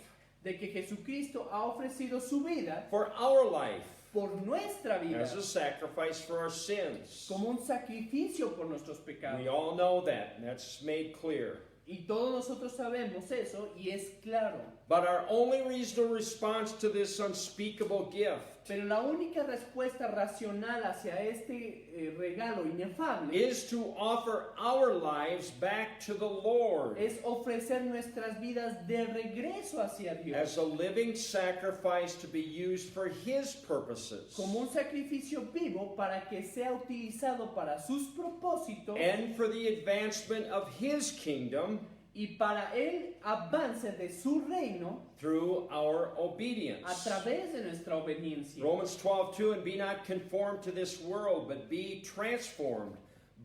de que Jesucristo ha ofrecido su vida
for our life
por nuestra vida
as a sacrifice for our sins.
como un sacrificio por nuestros pecados.
We all know that, and that's made clear.
Y todos nosotros sabemos eso y es claro.
But our only reasonable response to this unspeakable gift
Pero la única respuesta racional hacia este regalo inefable
is to offer our lives back to the Lord
es ofrecer nuestras vidas de regreso hacia Dios
as a living sacrifice to be used for His purposes
como un sacrificio vivo para que sea utilizado para sus propósitos
and for the advancement of His kingdom
y para el avance de su reino
through our
a
obedience.
través de nuestra obediencia.
Romans 12:2, and be not conformed to this world, but be transformed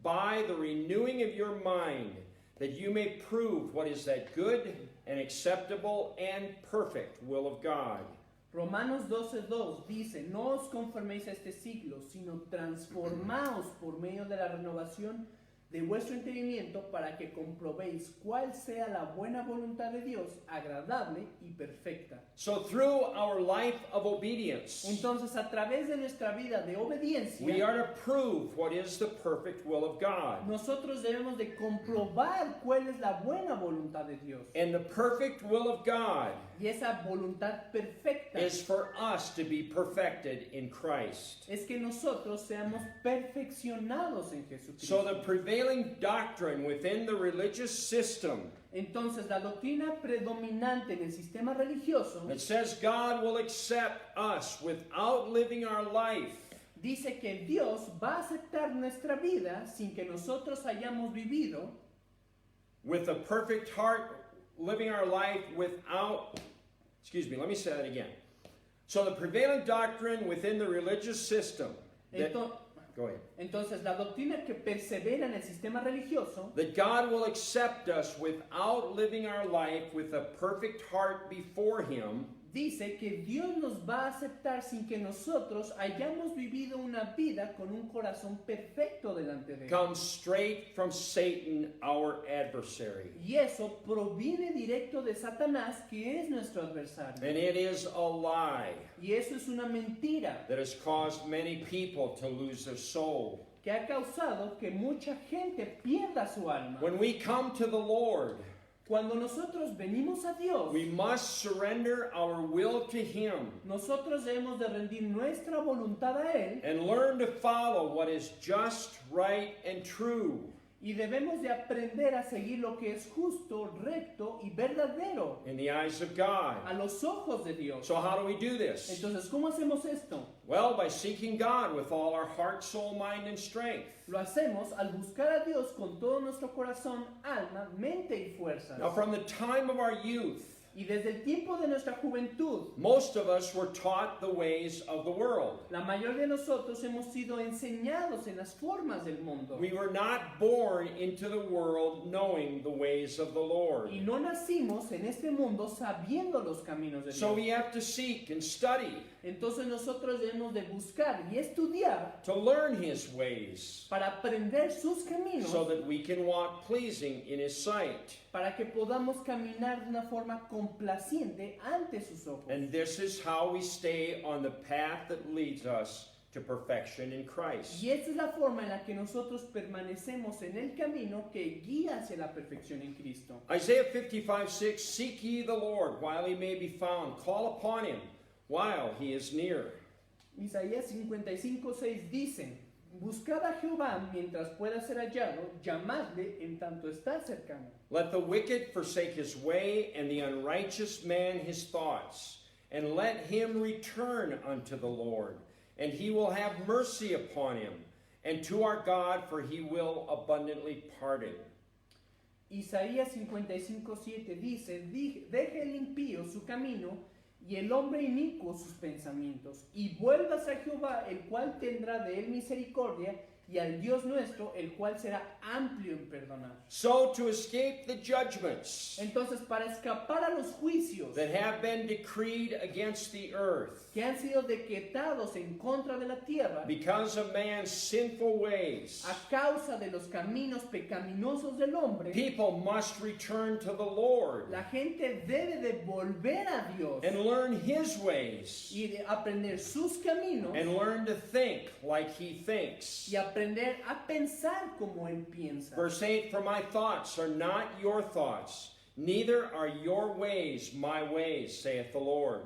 by the renewing of your mind, that you may prove what is that good and acceptable and perfect will of God.
Romanos 12:2 dice, no os conforméis a este siglo, sino transformaos por medio de la renovación de vuestro entendimiento para que comprobéis cuál sea la buena voluntad de Dios, agradable y perfecta.
So through our life of obedience,
Entonces, a través de nuestra vida de
we
obediencia,
are to prove what is the perfect will of God.
nosotros debemos de comprobar cuál es la buena voluntad de Dios.
And the perfect will of God
Y esa voluntad perfecta
is for us to be perfected in Christ.
es que nosotros seamos perfeccionados en Jesucristo.
So the prevailing doctrine within the religious system
Entonces, la doctrina predominante en el sistema religioso
that says God will accept us without living our life
dice que Dios va a aceptar nuestra vida sin que nosotros hayamos vivido
with a perfect heart, living our life without, let me say that again. So the prevailing doctrine within the religious system that,
Ento-
go ahead,
Entonces, la doctrina que persevera en el sistema religioso
that God will accept us without living our life with a perfect heart before Him
dice que Dios nos va a aceptar sin que nosotros hayamos vivido una vida con un corazón perfecto delante de Él.
comes straight from Satan, our adversary.
Y eso proviene directo de Satanás, que es nuestro adversario.
And it is a lie
Y eso es una mentira
that has caused many people to lose their soul.
que ha causado que mucha gente pierda su alma.
When we come to the Lord,
Cuando nosotros venimos a Dios,
we must surrender our will to Him
nosotros debemos de rendir nuestra voluntad a Él
and learn to follow what is just, right, and true
y debemos de aprender a seguir lo que es justo, recto y verdadero
in the eyes of God.
a los ojos de Dios.
So how do we do this?
Entonces, ¿cómo hacemos esto?
Well, by seeking God with all our heart, soul, mind, and strength.
Lo hacemos al buscar a Dios con todo nuestro corazón, alma, mente y fuerzas.
Now, from the time of our youth,
Y desde el tiempo de nuestra juventud,
most of us were taught the ways of the world.
la mayoría de nosotros hemos sido enseñados en las formas del mundo.
We were not born into the world knowing the ways of the Lord.
Y no nacimos en este mundo sabiendo los caminos de Dios.
So we have to seek and study
Entonces nosotros debemos de buscar y estudiar
to learn His ways
para aprender sus caminos,
so that we can walk pleasing in His sight.
para que podamos caminar de una forma complaciente ante sus ojos.
And this is how we stay on the path that leads us to perfection in Christ.
Y esta es la forma en la que nosotros permanecemos en el camino que guía hacia la perfección en Cristo.
Isaiah 55:6, seek ye the Lord while He may be found. Call upon Him while He is near.
Isaías 55:6 dice, buscad a Jehová mientras pueda ser hallado, llamadle en tanto está cercano.
Let the wicked forsake his way, and the unrighteous man his thoughts. And let him return unto the Lord, and He will have mercy upon him. And to our God, for He will abundantly pardon.
Isaías 55:7 dice, deje el impío su camino y el hombre inicuo sus pensamientos, y vuelvas a Jehová, el cual tendrá de él misericordia, y al Dios nuestro, el cual será amplio en perdonar.
So to escape the judgments
Entonces, para escapar a los juicios
that have been decreed against the earth
que han sido decretados en contra de la tierra,
because of man's sinful ways,
a causa de los caminos pecaminosos del hombre,
people must return to the Lord
la gente debe de volver a Dios
and learn His ways
y de aprender sus caminos
and learn to think like He thinks.
y aprender a pensar como Él piensa.
Verse 8, for my thoughts are not your thoughts, neither are your ways my ways, saith the Lord.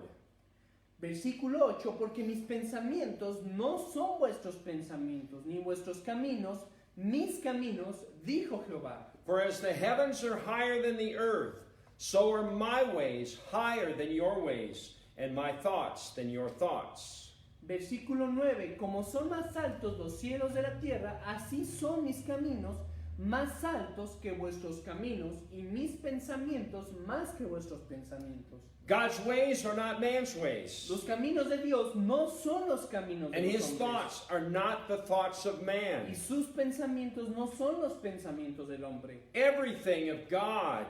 Versículo 8, porque mis pensamientos no son vuestros pensamientos, ni vuestros caminos, mis caminos, dijo Jehová.
For as the heavens are higher than the earth, so are my ways higher than your ways, and my thoughts than your thoughts.
Versículo 9, como son más altos los cielos de la tierra, así son mis caminos más altos que vuestros caminos, y mis pensamientos más que vuestros pensamientos.
God's ways are not man's ways,
Los caminos de Dios no son los caminos de
and
los
His
hombres,
thoughts are not the thoughts of
y
man.
sus pensamientos no son los pensamientos del hombre,
Everything of God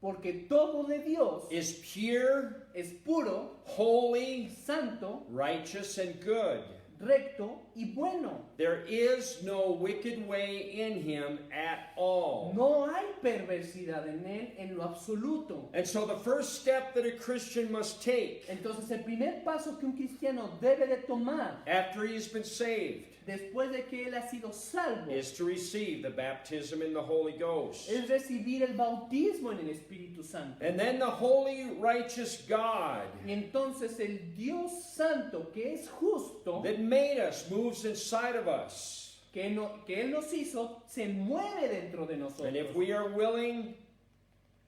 porque todo de Dios
is pure,
es puro,
holy,
santo,
righteous, and good.
recto y bueno.
There is no wicked way in Him at all.
No hay perversidad en él en lo absoluto.
And so the first step that a Christian must take
Entonces el primer paso que un cristiano debe de tomar
after he's been saved
después de que él ha sido salvo
is to receive the baptism in the Holy Ghost.
es recibir el bautismo en el Espíritu Santo.
And then the holy, righteous God
Y entonces el Dios Santo, que es justo,
that made us moves inside of us.
que Él nos hizo, se mueve dentro de nosotros.
And if we are willing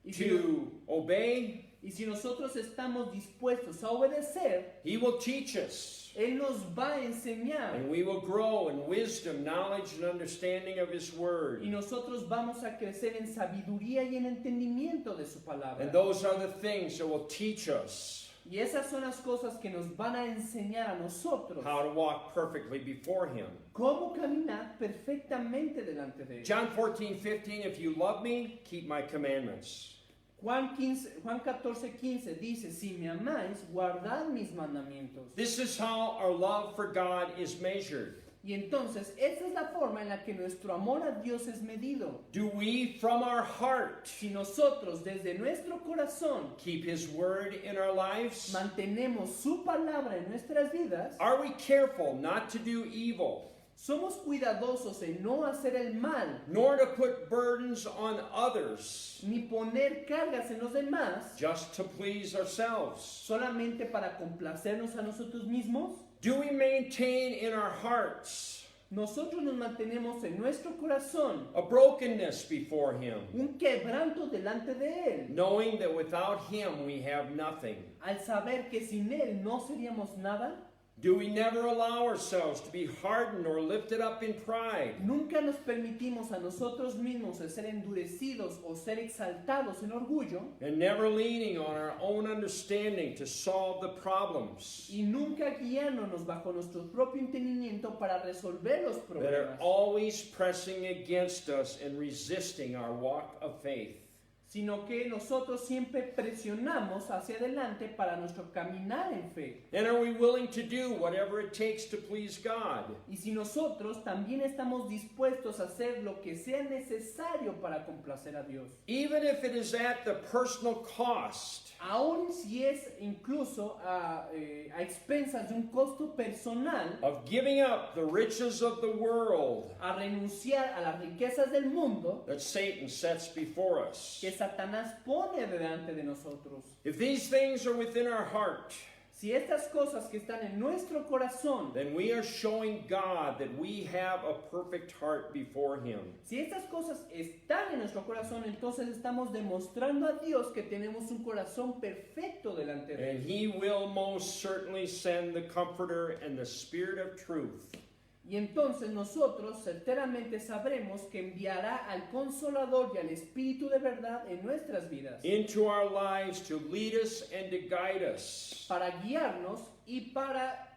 Y si,
to obey,
y si nosotros estamos dispuestos a obedecer,
He will teach us.
Él nos va a enseñar.
And we will grow in wisdom, knowledge, and understanding of His Word.
Y nosotros vamos a crecer en sabiduría y en entendimiento de su palabra.
And those are the things that will teach us
Y esas son las cosas que nos van a enseñar a nosotros
how to walk perfectly before Him.
cómo caminar perfectamente delante de Él.
John 14:15, if you love me, keep my commandments.
Juan 14:15 dice, si me amáis, guardad mis mandamientos.
This is how our love for God is measured.
Y entonces, esa es la forma en la que nuestro amor a Dios es medido.
Do we, from our heart,
Si nosotros desde nuestro corazón
keep His Word in our lives?
mantenemos su palabra en nuestras vidas,
Are we careful not to do evil,
somos cuidadosos en no hacer el mal,
nor to put burdens on others,
ni poner cargas en los demás,
just to please ourselves?
solamente para complacernos a nosotros mismos?
Do we maintain in our hearts
Nosotros nos mantenemos en nuestro corazón
a brokenness before Him,
un quebranto delante de Él,
knowing that without Him we have nothing?
al saber que sin Él no seríamos nada?
Do we never allow ourselves to be hardened or lifted up in pride?
Nunca nos permitimos a nosotros mismos el ser endurecidos o ser exaltados en orgullo,
And never leaning on our own understanding to solve the problems
y nunca guiándonos bajo nuestro propio entendimiento para resolver los
that are
problemas,
always pressing against us and resisting our walk of faith.
sino que nosotros siempre presionamos hacia adelante para nuestro caminar en fe.
And are we willing to do whatever it takes to please God?
Y si nosotros también estamos dispuestos a hacer lo que sea necesario para complacer a Dios,
Even if it is at the personal cost
aun si es incluso a expensas de un costo personal,
of giving up the riches of the world
a renunciar a las riquezas del mundo
that Satan sets before us.
que Satanás pone delante de nosotros.
If these things are within our heart,
Si estas cosas que están en nuestro corazón,
then we are showing God that we have a perfect heart before Him.
si estas cosas están en nuestro corazón, entonces estamos demostrando a Dios que tenemos un corazón perfecto delante de
And
Él.
He will most certainly send the Comforter and the Spirit of truth
Y entonces nosotros certeramente sabremos que enviará al Consolador y al Espíritu de verdad en nuestras vidas
into our lives to lead us and to guide us.
para guiarnos y para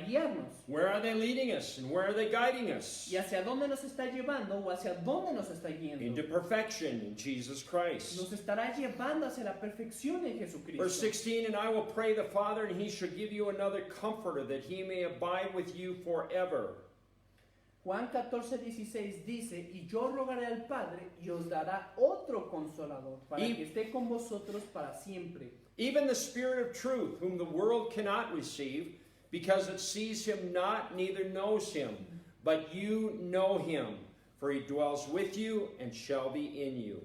guiarnos.
Where are they leading us and where are they guiding us?
¿Y hacia dónde nos está llevando o hacia dónde nos está guiando?
Into perfection in Jesus Christ.
Nos estará llevando hacia la perfección en
Verse
Jesucristo.
16, and I will pray the Father, and He shall give you another Comforter, that He may abide with you forever.
Juan 14:16 dice, y yo rogaré al Padre y os dará otro consolador para
Y-
que esté con vosotros para siempre.
Even the Spirit of truth, whom the world cannot receive, because it sees Him not, neither knows Him. But you know Him, for He dwells with you and shall be in you.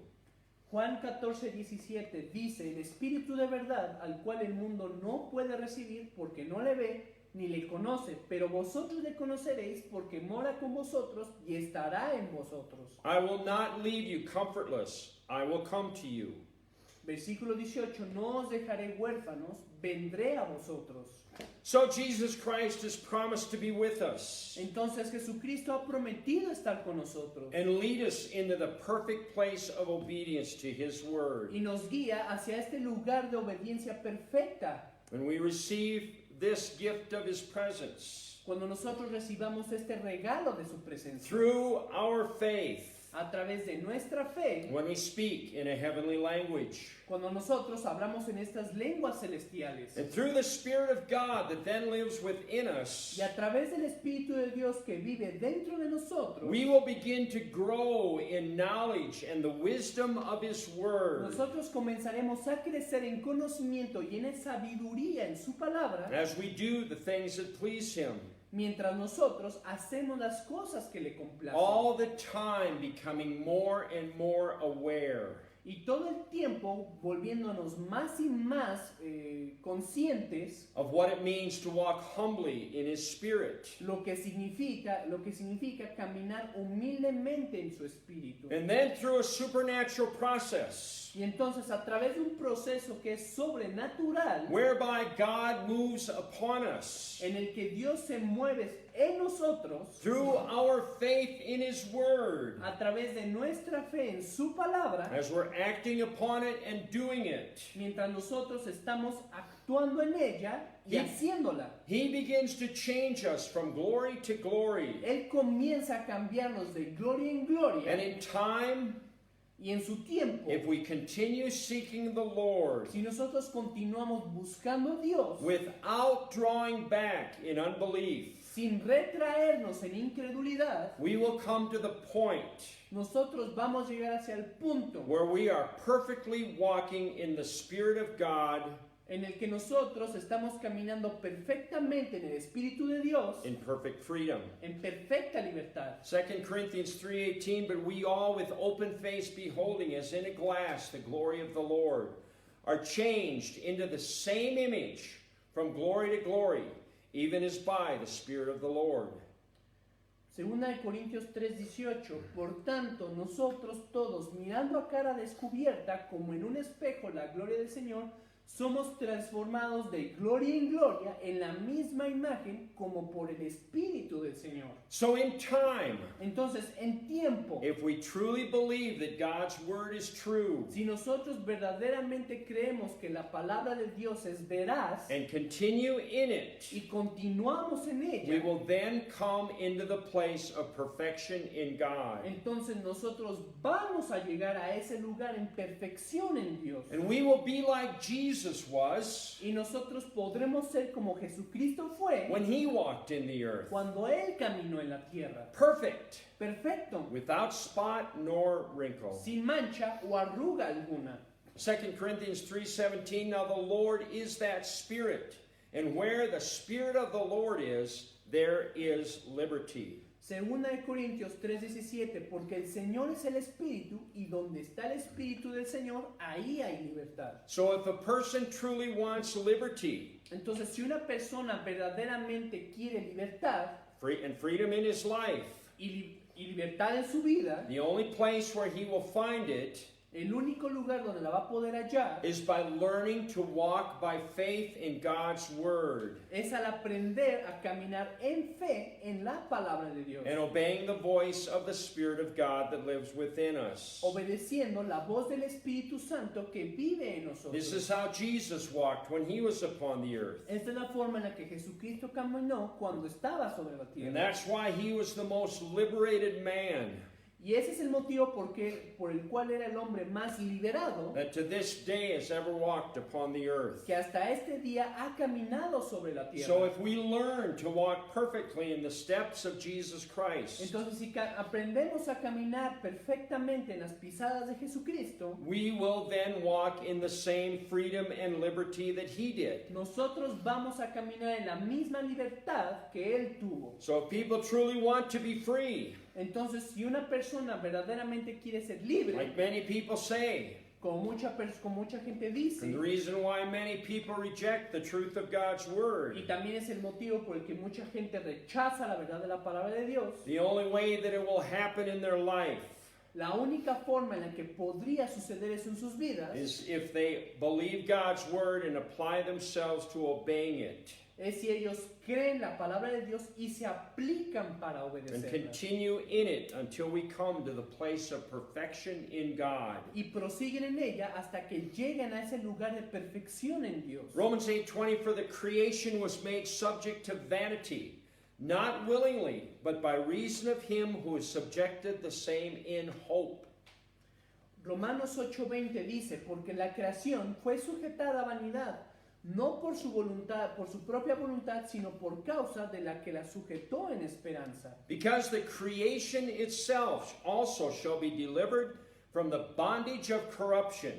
Juan 14:17 dice, el Espíritu de verdad al cual el mundo no puede recibir porque no le ve ni le conoce, pero vosotros le conoceréis porque mora con vosotros y estará en vosotros.
I will not leave you comfortless, I will come to you.
Versículo 18, no os dejaré huérfanos, vendré a vosotros.
So Jesus Christ has promised to be with us
Entonces Jesucristo ha prometido estar con nosotros
and lead us into the perfect place of obedience to His word.
y nos guía hacia este lugar de obediencia perfecta.
When we receive this gift of His presence
Cuando nosotros recibamos este regalo de su presencia,
through our faith,
a través de nuestra fe,
when we speak in a heavenly language,
cuando nosotros hablamos en estas lenguas celestiales
and through the Spirit of God that then lives within us,
y a través del Espíritu de Dios que vive dentro de nosotros,
we will begin to grow in knowledge and the wisdom of His word
nosotros comenzaremos a crecer en conocimiento y en sabiduría en su palabra,
as we do the things that please Him.
mientras nosotros hacemos las cosas que le complacen.
All the time becoming more and more aware
Y todo el tiempo volviéndonos más y más conscientes
of what it means to walk humbly in His Spirit.
lo que significa caminar humildemente en su espíritu.
And then through a supernatural process
Y entonces a través de un proceso que es sobrenatural,
whereby God moves upon us
en el que Dios se mueve en nosotros,
through our faith in His word,
a través de nuestra fe en su palabra,
as we're acting upon it and doing it,
mientras nosotros estamos actuando en ella y
Y-
haciéndola.
He begins to change us from glory to glory.
Él comienza a cambiarnos de gloria en gloria
And in time,
y en su tiempo.
if we continue seeking the Lord
Si nosotros continuamos buscando a Dios
without drawing back in unbelief,
sin retraernos en incredulidad,
we will come to the point
nosotros vamos a llegar hacia el punto
where we are perfectly walking in the Spirit of God
en el que nosotros estamos caminando perfectamente en el Espíritu de Dios,
in perfect freedom.
en perfecta libertad.
2 Corinthians 3:18, but we all with open face beholding as in a glass the glory of the Lord are changed into the same image from glory to glory, even as by the Spirit of the Lord.
Segunda de Corintios 3:18, por tanto nosotros todos mirando a cara descubierta como en un espejo la gloria del Señor, somos transformados de gloria en gloria en la misma imagen como por el Espíritu del Señor.
So in time,
Entonces, en tiempo,
if we truly believe that God's word is true
si nosotros verdaderamente creemos que la palabra de Dios es veraz
and continue in it,
y continuamos en
we
ella,
will then come into the place of perfection in God.
entonces nosotros vamos a llegar a ese lugar en perfección en Dios.
And we will be like Jesus was
Y nosotros podremos ser como Jesucristo fue
when he walked in the earth.
cuando Él caminó en la tierra.
Perfect,
Perfecto,
without spot nor wrinkle.
sin mancha o arruga alguna.
2 Corinthians 3:17, now the Lord is that Spirit, and where the Spirit of the Lord is, there is liberty.
Segunda de Corintios 3:17, porque el Señor es el Espíritu y donde está el Espíritu del Señor, ahí hay libertad.
So if a person truly wants liberty
Entonces, si una persona verdaderamente quiere libertad
and freedom in his life,
y libertad en su vida,
the only place where he will find it
el único lugar donde la va a poder hallar
is by learning to walk by faith in God's Word
es al aprender a caminar en fe en la palabra de Dios,
and obeying the voice of the Spirit of God that lives within us.
obedeciendo la voz del Espíritu Santo que vive en nosotros.
This is how Jesus walked when he was upon the earth.
Esta es la forma en la que Jesucristo caminó cuando estaba sobre la
And
tierra.
that's why he was the most liberated man
Y ese es el motivo por el cual era el hombre más liberado
that to this day has ever walked upon the earth.
que hasta este día ha caminado sobre la tierra.
So if we learn to walk perfectly in the steps of Jesus Christ,
Entonces, si aprendemos a caminar perfectamente en las pisadas de Jesucristo,
we will then walk in the same freedom and liberty that he did.
nosotros vamos a caminar en la misma libertad que Él tuvo.
So if people truly want to be free,
Entonces, si una persona verdaderamente quiere ser libre,
like many people say,
como mucha gente dice,
and the reason why many people reject the truth of God's word,
y también es el motivo por el que mucha gente rechaza la verdad de la palabra de Dios,
the only way that it will happen in their life
la única forma en la que podría suceder eso en sus vidas
is if they believe God's word and apply themselves to obeying it
es si ellos creen la palabra de Dios y se aplican para
and
obedecerla.
continue in it until we come to the place of perfection in God.
Y prosiguen en ella hasta que lleguen a ese lugar de perfección en Dios.
Romans 8:20, for the creation was made subject to vanity, not willingly, but by reason of him who is subjected the same in hope.
Romanos 8:20 dice, porque la creación fue sujetada a vanidad, no por su voluntad, por su propia voluntad, sino por causa de la que la sujetó en esperanza.
Because the creation itself also shall be delivered from the bondage of corruption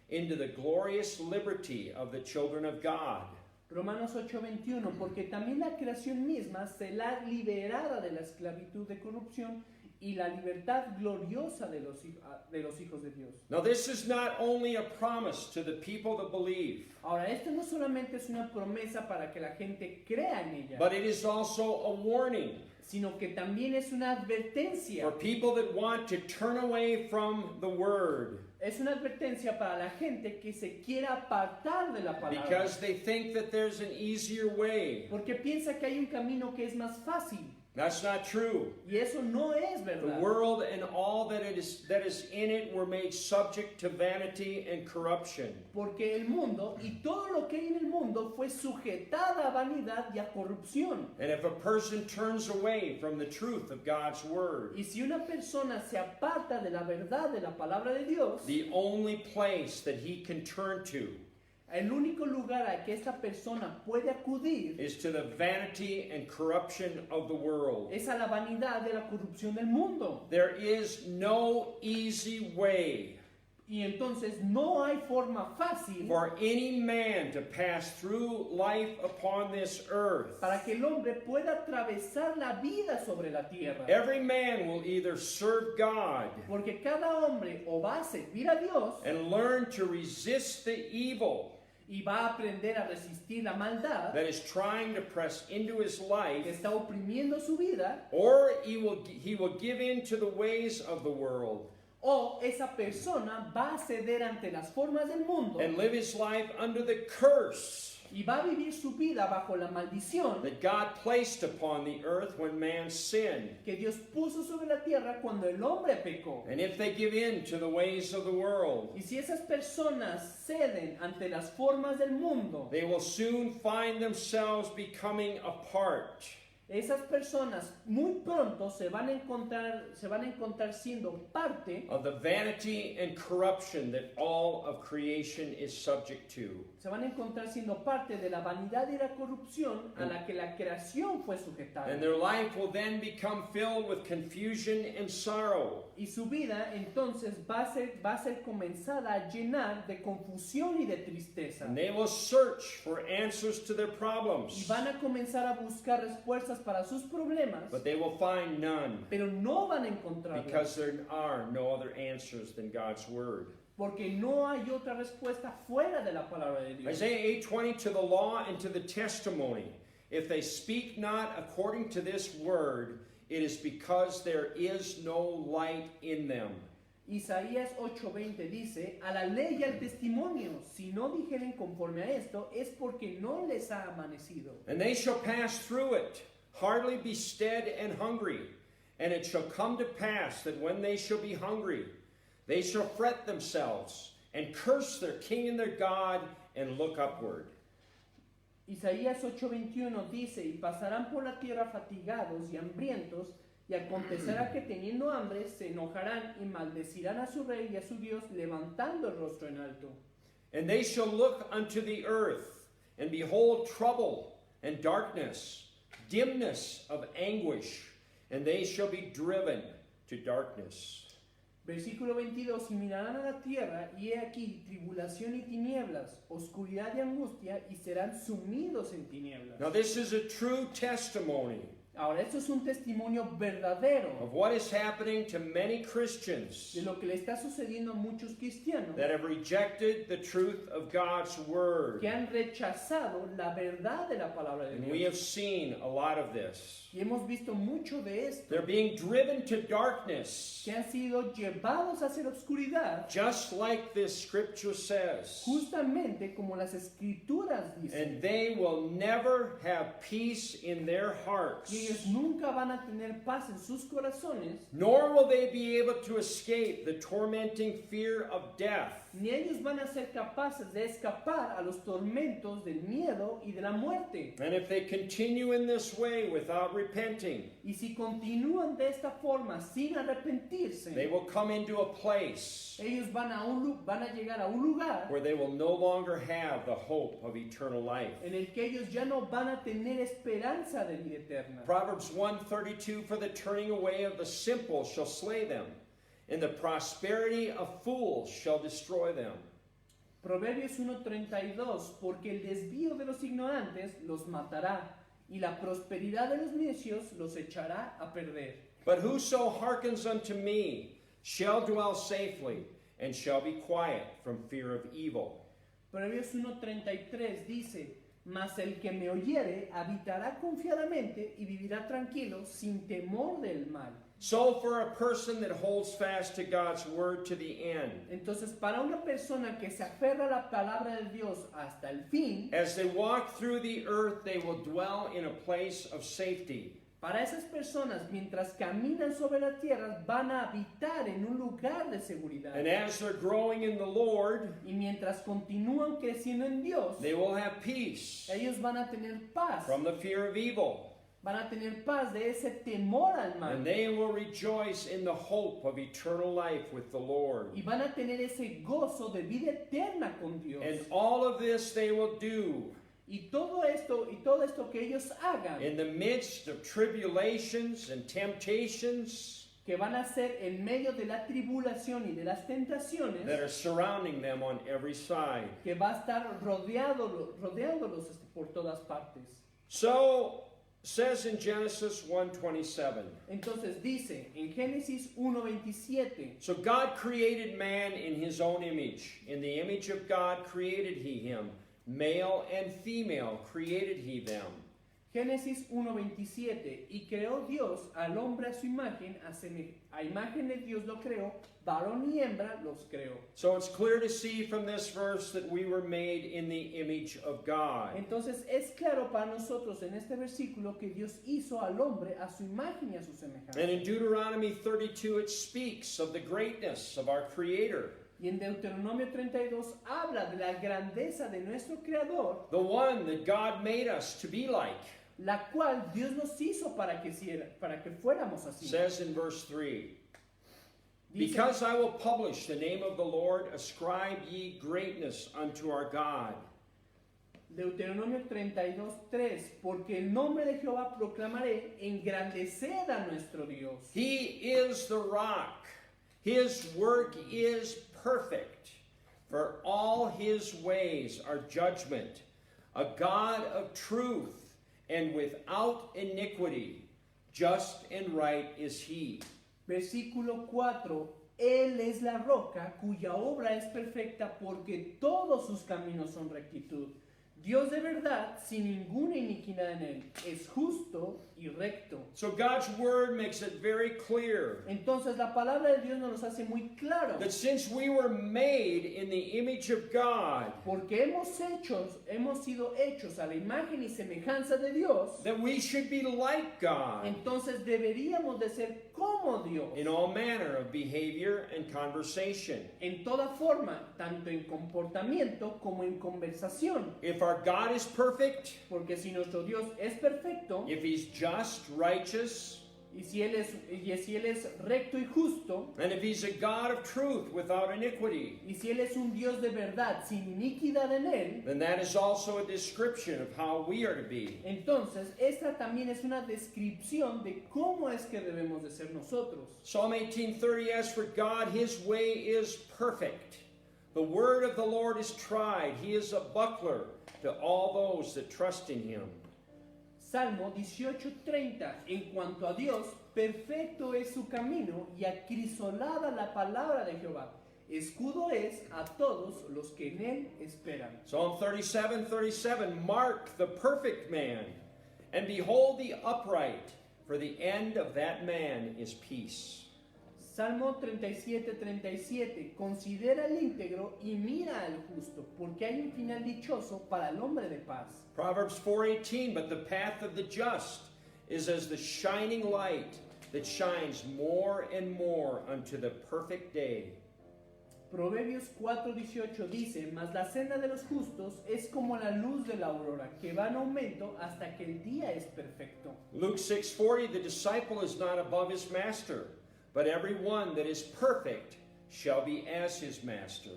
into the glorious liberty of the children of God.
Romanos 8:21, porque también la creación misma será liberada de la esclavitud de corrupción y la libertad gloriosa de los hijos de Dios.
Now this is not only a promise to the people that believe,
Ahora, esto no solamente es una promesa para que la gente crea en ella,
but it is also a warning
sino que también es una advertencia.
for people that want to turn away from the word
Es una advertencia para la gente que se quiera apartar de la palabra.
because they think that there's an easier way.
Porque piensa que hay un camino que es más fácil.
That's not true.
Y eso no es
The
verdad.
world and all that is in it were made subject to vanity and corruption.
Porque el mundo y todo lo que hay en el mundo fue sujetada a vanidad y a corrupción.
And if a person turns away from the truth of God's word,
Y si una persona se aparta de la verdad de la palabra de Dios,
the only place that he can turn to
el único lugar a que esta persona puede acudir
is to the vanity and corruption of the world.
es a la vanidad de la corrupción del mundo.
There is no easy way
Y entonces no hay forma fácil
for any man to pass through life upon this earth.
para que el hombre pueda atravesar la vida sobre la tierra.
Every man will either serve God
Porque cada hombre o va a servir a Dios
and learn to resist the evil
y va a aprender a resistir la maldad
that is trying to press into his
que
life,
está oprimiendo su vida,
or he will give in to the ways of the world.
o esa persona va a ceder ante las formas del mundo
and live his life under the curse
y va a vivir su vida bajo la maldición
that God placed upon the earth when man sinned.
que Dios puso sobre la tierra cuando el hombre pecó.
And if they give in to the ways of the world,
Y si esas personas ceden ante las formas del mundo,
they will soon find themselves becoming apart
esas personas muy pronto se van a encontrar siendo parte,
of the vanity and corruption that all of creation is subject to.
se van a encontrar siendo parte de la vanidad y la corrupción a la que la creación fue sujetada.
And their life will then become filled with confusion and sorrow.
Y su vida entonces va a ser comenzada a llenar de confusión y de tristeza.
And they will search for answers to their
Y
problems,
van a comenzar a buscar respuestas para sus problemas,
but they will find none
pero no van a encontrarlas.
because there are no other answers than God's Word.
Porque no hay otra respuesta fuera de la palabra de Dios.
Isaiah 8:20, to the law and to the testimony. If they speak not according to this word, it is because there is no light in them.
Isaías 8:20 dice, a la ley y al testimonio, si no dijeren conforme a esto, es porque no les ha amanecido.
And they shall pass through it, hardly be stead and hungry. And it shall come to pass that when they shall be hungry, they shall fret themselves and curse their king and their God and look upward.
Isaías 8:21 dice, y pasarán por la tierra fatigados y hambrientos, y acontecerá que teniendo hambre se enojarán y maldecirán a su rey y a su Dios, levantando el rostro en alto.
And they shall look unto the earth, and behold trouble and darkness, dimness of anguish, and they shall be driven to darkness.
Versículo 22, y mirarán a la tierra, y he aquí tribulación y tinieblas, oscuridad y angustia, y serán sumidos en tinieblas.
Now this is a true testimony
Ahora, esto es un testimonio verdadero
of what is happening to many Christians
de lo que le está sucediendo a muchos cristianos
that have rejected the truth of God's Word.
que han rechazado la verdad de la palabra de
And we have
Dios.
seen a lot of this.
Y hemos visto mucho de esto,
They're being driven to darkness,
que han sido llevados hacia la oscuridad,
just like this scripture says.
justamente como las escrituras dicen.
And they will never have peace in their hearts.
Y ellos nunca van a tener paz en sus corazones,
Nor will they be able to escape the tormenting fear of death.
ni ellos van a ser capaces de escapar a los tormentos del miedo y de la muerte.
And if they continue in this way without repenting,
Y si continúan de esta forma sin arrepentirse,
they will come into a place
ellos van a llegar a un lugar
where they will no longer have the hope of eternal life.
en el que ellos ya no van a tener esperanza de vida eterna.
Proverbs 1:32, for the turning away of the simple shall slay them, and the prosperity of fools shall destroy them.
Proverbios 1:32, porque el desvío de los ignorantes los matará, y la prosperidad de los necios los echará a perder.
But whoso hearkens unto me shall dwell safely, and shall be quiet from fear of evil.
Proverbios 1:33 dice, mas el que me oyere habitará confiadamente y vivirá tranquilo sin temor del mal.
So for a person that holds fast to God's word to the end,
Entonces, para una persona que se aferra a la palabra de Dios hasta el fin,
as they walk through the earth, they will dwell in a place of safety.
para esas personas, mientras caminan sobre la tierra, van a habitar en un lugar de seguridad.
And as they're growing in the Lord,
Y mientras continúan creciendo en Dios,
they will have peace
ellos van a tener paz.
from the fear of evil.
Van a tener paz de ese temor al mal.
And they will rejoice in the hope of eternal life with the Lord.
Y van a tener ese gozo de vida eterna con Dios.
And all of this they will do
Y todo esto que ellos hagan,
in the midst of tribulations and temptations
que van a hacer en medio de la tribulación y de las tentaciones,
that are surrounding them on every side.
que va a estar rodeándolos por todas partes.
So, says in Genesis 1:27.
Entonces dice en Génesis 1:27,
So God created man in his own image. In the image of God created he him. Male and female created he them.
Génesis 1:27, y creó Dios al hombre a su imagen, a imagen de Dios lo creó, varón y hembra los creó.
So it's clear to see from this verse that we were made in the image of God.
Entonces es claro para nosotros en este versículo que Dios hizo al hombre a su imagen y a su semejanza.
And in Deuteronomy 32 it speaks of the greatness of our Creator,
Y en Deuteronomio 32 habla de la grandeza de nuestro Creador,
the one that God made us to be like.
la cual Dios nos hizo para que fuéramos así.
Says in verse 3,
Dice,
because I will publish the name of the Lord, ascribe ye greatness unto our God.
Deuteronomio 32:3, porque el nombre de Jehová proclamaré, engrandeced a nuestro Dios.
He is the rock. His work is perfect. For all his ways are judgment. A God of truth and without iniquity. Just and right is he.
Versículo 4, Él es la roca cuya obra es perfecta porque todos sus caminos son rectitud. Dios de verdad, sin ninguna iniquidad en él, es justo y recto.
So God's word makes it very clear
Entonces la palabra de Dios nos los hace muy claro,
that since we were made in the image of God,
porque hemos sido hechos a la imagen y semejanza de Dios,
that we should be like God
entonces deberíamos de ser como Dios,
in all manner of behavior and conversation.
en toda forma, tanto en comportamiento como en conversación.
If our God is perfect,
Porque si nuestro Dios es perfecto,
if he's just, righteous,
y si él es recto y justo,
and if he's a God of truth without iniquity,
y si él es un Dios de verdad sin iniquidad en él,
then that is also a description of how we are to be.
entonces esta también es una descripción de cómo es que debemos de ser nosotros.
Psalm 18:30, as for God, his way is perfect. The word of the Lord is tried. He is a buckler to all those that trust in him.
Salmo 18:30, en cuanto a Dios, perfecto es su camino y acrisolada la palabra de Jehová. Escudo es a todos los que en él esperan.
Psalm 37:37, mark the perfect man, and behold the upright, for the end of that man is peace.
Salmo 37:37, considera el íntegro y mira al justo, porque hay un final dichoso para el hombre de paz.
Proverbs 4:18, but the path of the just is as the shining light that shines more and more unto the perfect day.
Proverbios 4:18 dice, mas la senda de los justos es como la luz de la aurora, que va en aumento hasta que el día es perfecto.
Luke 6:40, the disciple is not above his master, but every one that is perfect shall be as his master.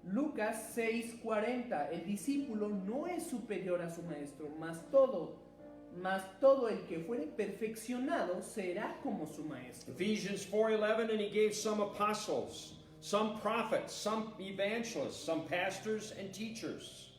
Lucas 6:40, el discípulo no es superior a su maestro, mas todo el que fuere perfeccionado será como su maestro.
Ephesians 4:11, and he gave some apostles, some prophets, some evangelists, some pastors and teachers.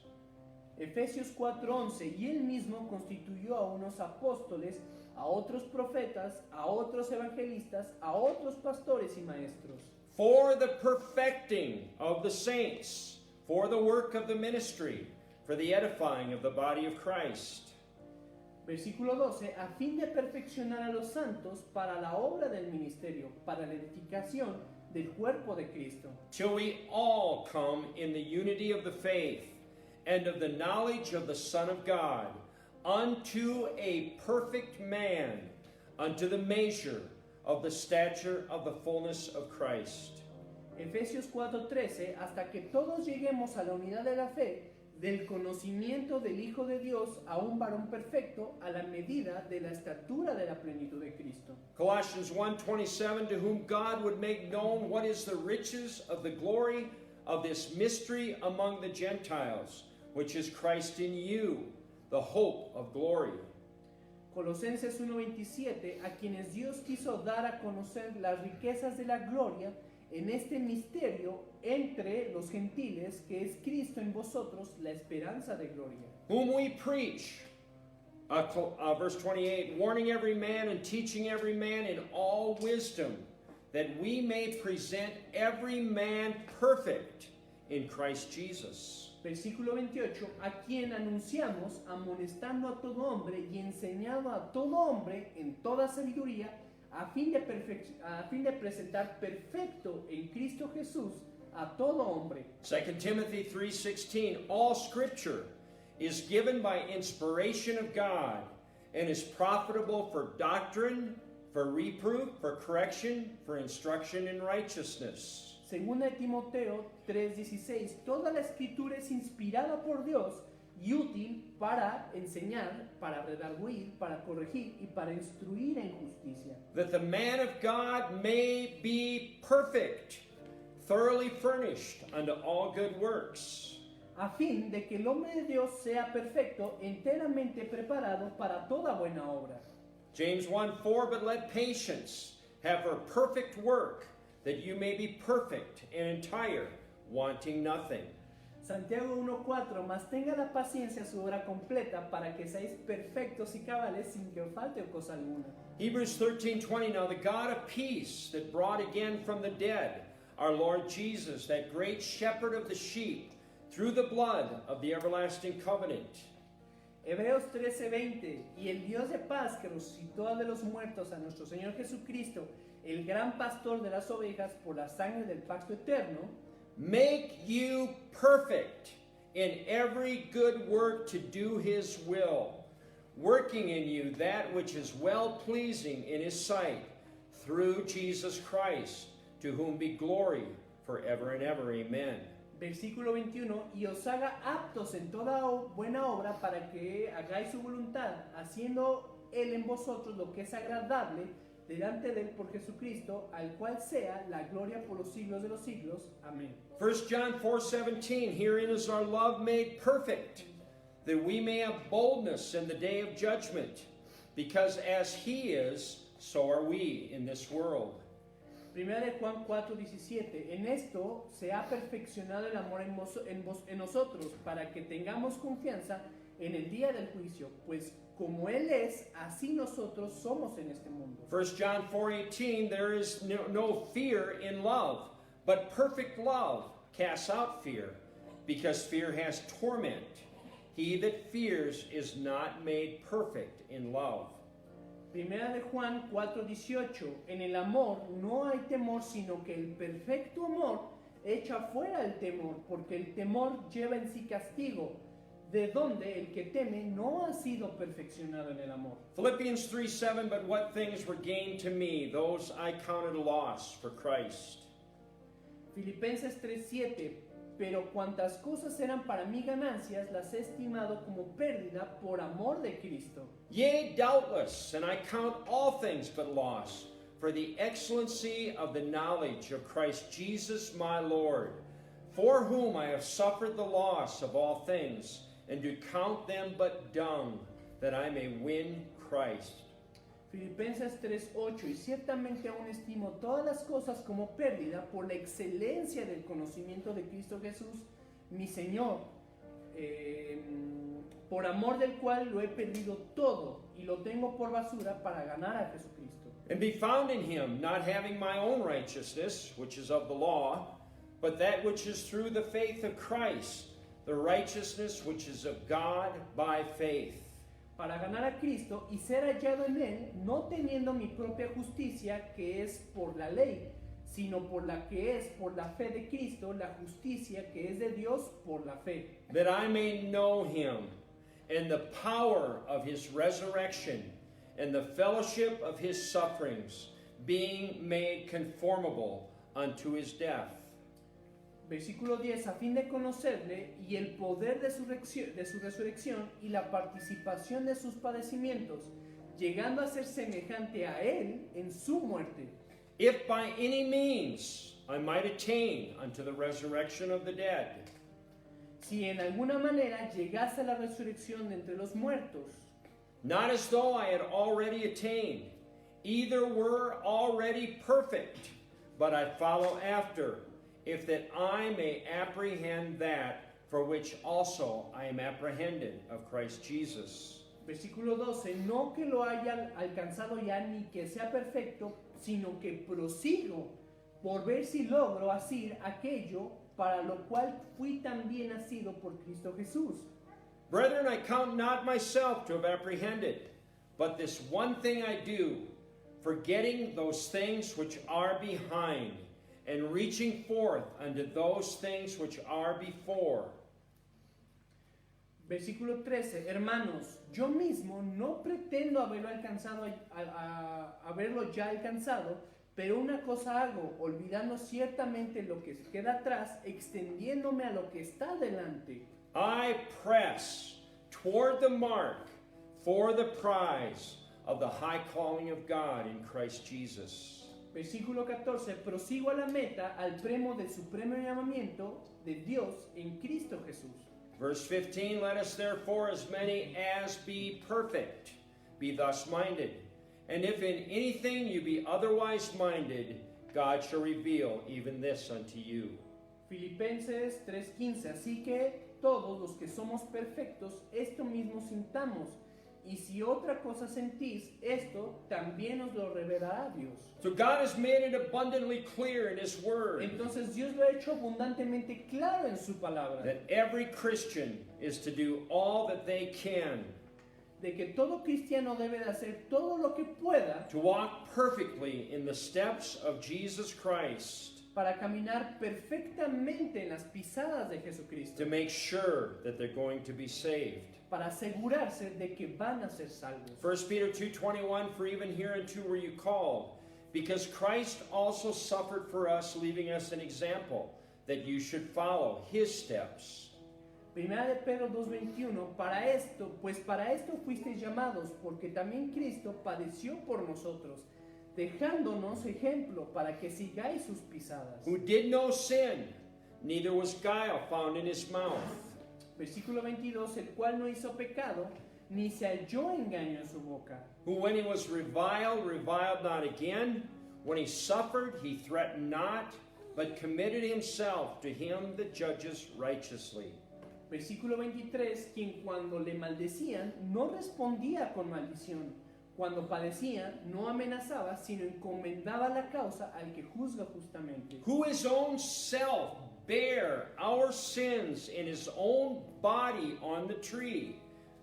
Efesios 4:11, y él mismo constituyó a unos apóstoles, a otros profetas, a otros evangelistas, a otros pastores y maestros.
For the perfecting of the saints, for the work of the ministry, for the edifying of the body of Christ.
Versículo 12, a fin de perfeccionar a los santos para la obra del ministerio, para la edificación del cuerpo de Cristo.
Till we all come in the unity of the faith and of the knowledge of the Son of God, unto a perfect man, unto the measure of the stature of the fullness of Christ.
Efesios 4:13, hasta que todos lleguemos a la unidad de la fe, del conocimiento del Hijo de Dios, a un varón perfecto, a la medida de la estatura de la plenitud de Cristo.
Colossians 1:27, to whom God would make known what is the riches of the glory of this mystery among the Gentiles, which is Christ in you, the hope of glory.
Colosenses 1:27, a quienes Dios quiso dar a conocer las riquezas de la gloria en este misterio entre los gentiles, que es Cristo en vosotros, la esperanza de gloria.
Whom we preach, verse 28, warning every man and teaching every man in all wisdom, that we may present every man perfect in Christ Jesus.
Versículo 28, a quien anunciamos, amonestando a todo hombre y enseñando a todo hombre en toda sabiduría, a fin de presentar perfecto en Cristo Jesús a todo hombre.
2 Timothy 3:16, all scripture is given by inspiration of God and is profitable for doctrine, for reproof, for correction, for instruction in righteousness.
Segunda de Timoteo 3:16, toda la escritura es inspirada por Dios y útil para enseñar, para redarguir, para corregir y para instruir en justicia.
That the man of God may be perfect, thoroughly furnished unto all good works.
A fin de que el hombre de Dios sea perfecto, enteramente preparado para toda buena obra.
James 1:4, but let patience have her perfect work, that you may be perfect and entire, wanting nothing.
Santiago 1:4, mas tenga la paciencia su obra completa para que seáis perfectos y cabales sin que os falte cosa alguna.
Hebrews 13:20, now the God of peace that brought again from the dead our Lord Jesus, that great shepherd of the sheep, through the blood of the everlasting covenant.
Hebreos 13:20, y el Dios de paz que resucitó de los muertos a nuestro Señor Jesucristo, el gran pastor de las ovejas, por la sangre del pacto eterno,
make you perfect in every good work to do his will, working in you that which is well-pleasing in his sight, through Jesus Christ, to whom be glory forever and ever. Amen.
Versículo 21, y os haga aptos en toda buena obra para que hagáis su voluntad, haciendo Él en vosotros lo que es agradable delante de Él por Jesucristo, al cual sea la gloria por los siglos de los siglos. Amén.
1 John 4:17, herein is our love made perfect, that we may have boldness in the day of judgment, because as he is, so are we in this world.
Primera de Juan 4:17, en esto se ha perfeccionado el amor en nosotros, para que tengamos confianza en el día del juicio, pues como Él es, así nosotros somos en este mundo.
1 John 4:18, there is no fear in love, but perfect love casts out fear, because fear has torment. He that fears is not made perfect in love.
Primera de Juan 4:18, en el amor no hay temor, sino que el perfecto amor echa fuera el temor, porque el temor lleva en sí castigo, de donde el que teme no ha sido perfeccionado en el amor.
Philippians 3:7, but what things were gained to me, those I counted a loss for Christ.
Filipenses 3:7, pero cuantas cosas eran para mí ganancias, las he estimado como pérdida por amor de Cristo.
Yea, doubtless, and I count all things but loss, for the excellency of the knowledge of Christ Jesus my Lord, for whom I have suffered the loss of all things, and do count them but dung, that I may win Christ.
Filipenses 3:8, y ciertamente aún estimo todas las cosas como pérdida por la excelencia del conocimiento de Cristo Jesús, mi Señor, por amor del cual lo he perdido todo y lo tengo por basura para ganar a Jesucristo.
And be found in him, not having my own righteousness, which is of the law, but that which is through the faith of Christ, the righteousness which is of God by faith.
Para ganar a Cristo y ser hallado en Él, no teniendo mi propia justicia, que es por la ley, sino por la que es por la fe de Cristo, la justicia que es de Dios por la fe.
That I may know him, and the power of his resurrection, and the fellowship of his sufferings, being made conformable unto his death.
Versículo 10, a fin de conocerle y el poder de su resurrección y la participación de sus padecimientos, llegando a ser semejante a Él en su muerte.
If by any means I might attain unto the resurrection of the dead.
Si en alguna manera llegase a la resurrección de entre los muertos,
Not as though I had already attained, either were already perfect, but I follow after, if that I may apprehend that for which also I am apprehended of Christ Jesus.
Versículo 12, no que lo haya alcanzado ya ni que sea perfecto, sino que prosigo por ver si logro asir aquello para lo cual fui también nacido por Cristo Jesús.
Brethren, I count not myself to have apprehended, but this one thing I do, forgetting those things which are behind, and reaching forth unto those things which are before.
Versículo 13, hermanos, yo mismo no pretendo haberlo ya alcanzado, pero una cosa hago, olvidando ciertamente lo que queda atrás, extendiéndome a lo que está delante.
I press toward the mark for the prize of the high calling of God in Christ Jesus.
Versículo 14, prosigo a la meta, al premio del supremo llamamiento de Dios en Cristo Jesús.
Verse 15, let us therefore as many as be perfect, be thus minded. And if in anything you be otherwise minded, God shall reveal even this unto you.
Filipenses 3:15, así que todos los que somos perfectos, esto mismo sintamos. Y si otra cosa sentís, esto también os lo revelará Dios.
So God has made it abundantly clear in His Word
Entonces Dios lo ha hecho abundantemente claro en su palabra,
that every Christian is to do all that they can
de que todo cristiano debe de hacer todo lo que pueda
to walk perfectly in the steps of Jesus Christ,
para caminar perfectamente en las pisadas de Jesucristo,
to make sure that they're going to be saved.
para asegurarse de que van a ser salvos.
1 Peter 2:21, for even hereunto were you called, because Christ also suffered for us, leaving us an example, that you should follow His steps.
Primera de Pedro 2:21, para esto fuisteis llamados, porque también Cristo padeció por nosotros, dejándonos ejemplo para que sigáis sus pisadas.
Who did no sin, neither was guile found in His mouth.
Versículo 22, el cual no hizo pecado, ni se halló engaño en su boca.
Who when He was reviled, reviled not again. When He suffered, He threatened not, but committed Himself to Him that judges righteously.
Versículo 23, quien cuando le maldecían no respondía con maldición, cuando padecía no amenazaba, sino encomendaba la causa al que juzga justamente.
Who His own self bare our sins in His own body on the tree,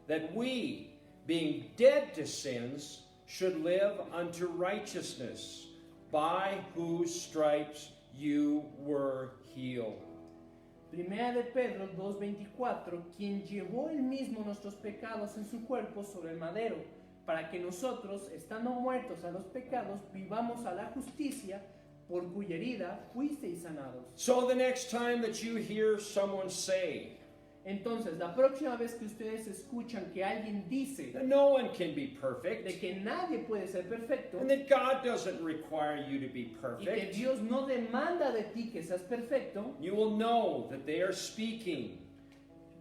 that we, being dead to sins, should live unto righteousness, by whose stripes you were healed.
Primera de Pedro 2:24, quien llevó él mismo nuestros pecados en su cuerpo sobre el madero, para que nosotros, estando muertos a los pecados, vivamos a la justicia, por cuya herida fuisteis sanados.
So the next time that you hear someone say
Entonces, la próxima vez que ustedes escuchan que alguien dice
that no one can be perfect,
de que nadie puede ser perfecto
and that God doesn't require you to be
y que
perfect,
Dios no demanda de ti que seas perfecto,
you will know that they are speaking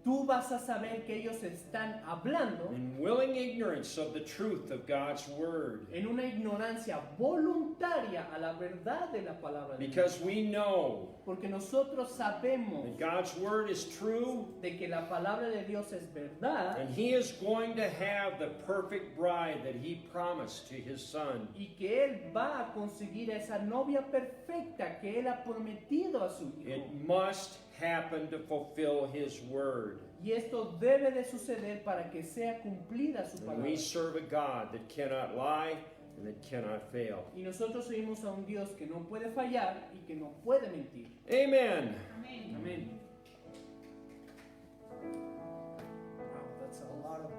tú vas a saber que ellos están hablando
in willing ignorance of the truth of God's Word.
en una ignorancia voluntaria a la verdad de la palabra de Dios.
Because we know
Porque nosotros sabemos
that God's Word is true,
de que la palabra de Dios es verdad
and He is going to have the perfect bride that He promised to His Son.
y que Él va a conseguir esa novia perfecta que Él ha prometido a su Hijo.
It must happen to fulfill His Word.
Y esto debe de suceder para que sea cumplida su
And
palabra.
we serve a God that cannot lie and that cannot fail.
Y nosotros seguimos a un Dios que no puede fallar y que no puede mentir.
Amen.
Amén. Wow, that's a lot of